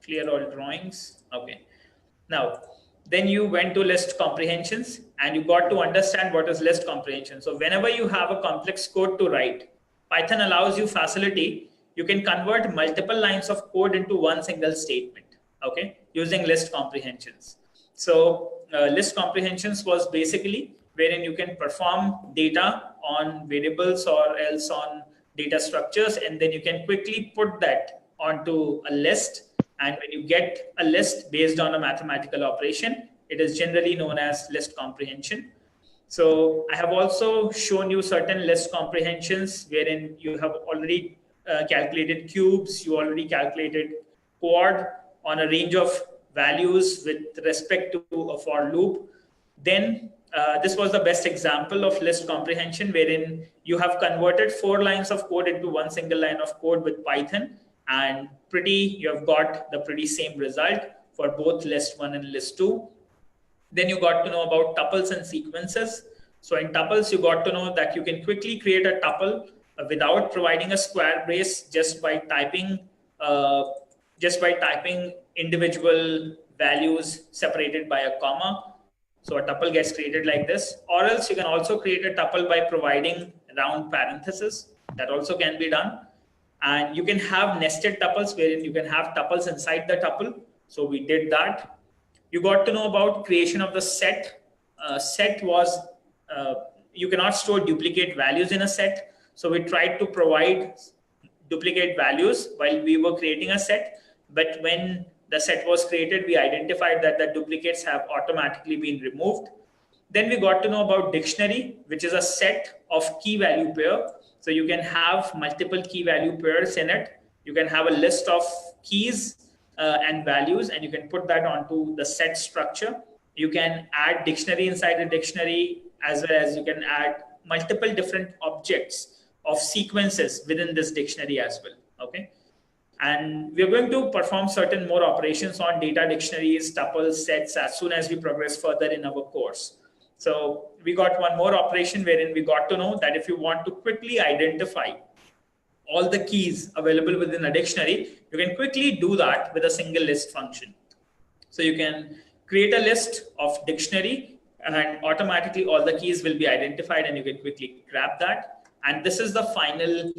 Speaker 1: Clear all drawings. Okay. Now, then you went to list comprehensions and you got to understand what is list comprehension. So whenever you have a complex code to write, Python allows you facility. You can convert multiple lines of code into one single statement, okay, using list comprehensions. So list comprehensions was basically wherein you can perform data on variables or else on data structures, and then you can quickly put that onto a list. And when you get a list based on a mathematical operation, it is generally known as list comprehension. So I have also shown you certain list comprehensions wherein you have already calculated cubes, you already calculated quad on a range of values with respect to a for loop. Then this was the best example of list comprehension, wherein you have converted 4 lines of code into one single line of code with Python, and you have got the pretty same result for both list 1 and list 2. Then you got to know about tuples and sequences. So in tuples, you got to know that you can quickly create a tuple without providing a square brace, just by typing individual values separated by a comma. So a tuple gets created like this. Or else you can also create a tuple by providing round parentheses. That also can be done. And you can have nested tuples, wherein you can have tuples inside the tuple. So we did that. You got to know about creation of the set. Set was, you cannot store duplicate values in a set. So we tried to provide duplicate values while we were creating a set. But when the set was created, we identified that the duplicates have automatically been removed. Then we got to know about dictionary, which is a set of key value pair. So you can have multiple key value pairs in it. You can have a list of keys and values, and you can put that onto the set structure. You can add dictionary inside the dictionary, as well as you can add multiple different objects of sequences within this dictionary as well. Okay. And we're going to perform certain more operations on data dictionaries, tuples, sets as soon as we progress further in our course. So we got one more operation wherein we got to know that if you want to quickly identify all the keys available within a dictionary, you can quickly do that with a single list function. So you can create a list of dictionary, and automatically all the keys will be identified, and you can quickly grab that. And this is the final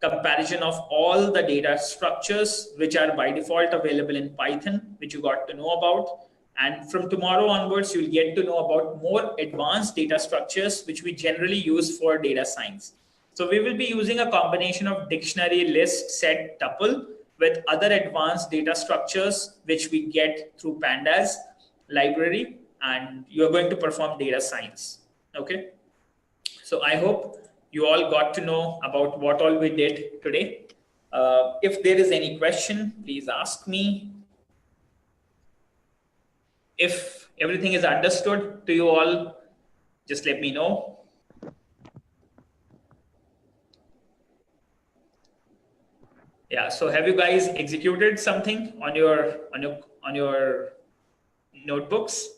Speaker 1: comparison of all the data structures which are by default available in Python, which you got to know about. And from tomorrow onwards, you'll get to know about more advanced data structures, which we generally use for data science. So we will be using a combination of dictionary, list, set, tuple with other advanced data structures, which we get through Pandas library, and you're going to perform data science. Okay. So I hope you all got to know about what all we did today. If there is any question, please ask me. If everything is understood to you all, just let me know. Yeah, so have you guys executed something on your notebooks?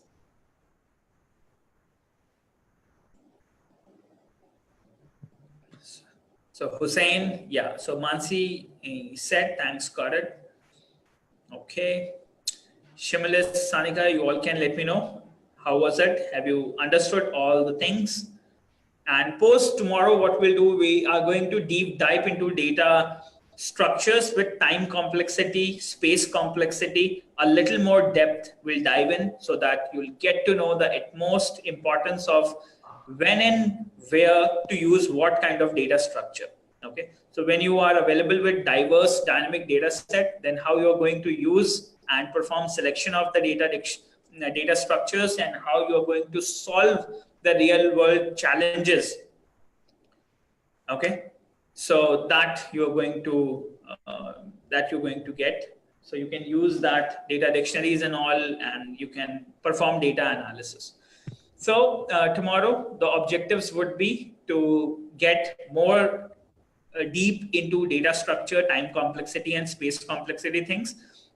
Speaker 1: So Hussein, yeah. So Mansi said, thanks, got it. Okay. Shimalis, Sanika, you all can let me know. How was it? Have you understood all the things? And post tomorrow, what we'll do, we are going to deep dive into data structures with time complexity, space complexity, a little more depth we'll dive in, so that you'll get to know the utmost importance of when and where to use what kind of data structure. Okay, so when you are available with diverse dynamic data set, then how you're going to use and perform selection of the data structures, and how you're going to solve the real world challenges. Okay, so that you're going to get. So you can use that data dictionaries and all, and you can perform data analysis. So tomorrow, the objectives would be to get more deep into data structure, time complexity, and space complexity things.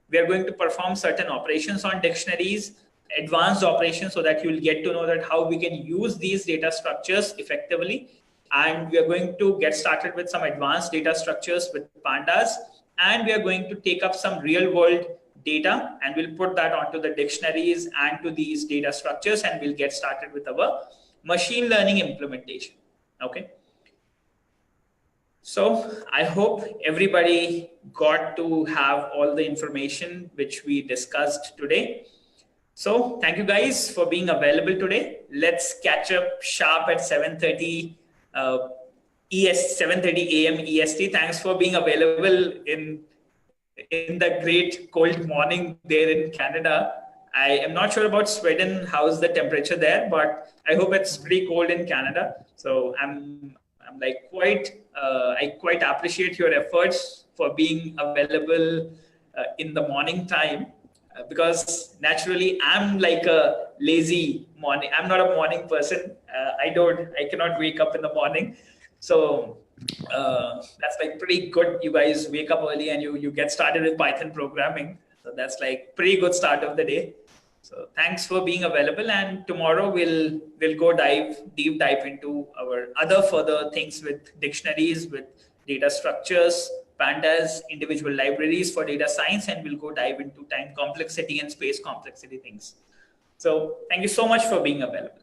Speaker 1: We are going to perform certain operations on dictionaries, advanced operations, so that you will get to know that how we can use these data structures effectively. And we are going to get started with some advanced data structures with Pandas. And we are going to take up some real world data, and we'll put that onto the dictionaries and to these data structures, and we'll get started with our machine learning implementation. Okay. So I hope everybody got to have all the information which we discussed today. So thank you guys for being available today. Let's catch up sharp at 7:30 a.m. EST. Thanks for being available in the great cold morning there in Canada. I am not sure about Sweden, how's the temperature there, but I hope it's pretty cold in Canada. So I'm like quite I quite appreciate your efforts for being available in the morning time, because naturally I'm like a lazy morning. I'm not a morning person. I cannot wake up in the morning. So that's like pretty good. You guys wake up early and you get started with Python programming. So that's like pretty good start of the day. So thanks for being available. And tomorrow we'll go deep dive into our other further things with dictionaries, with data structures, pandas, individual libraries for data science, and we'll go dive into time complexity and space complexity things. So thank you so much for being available.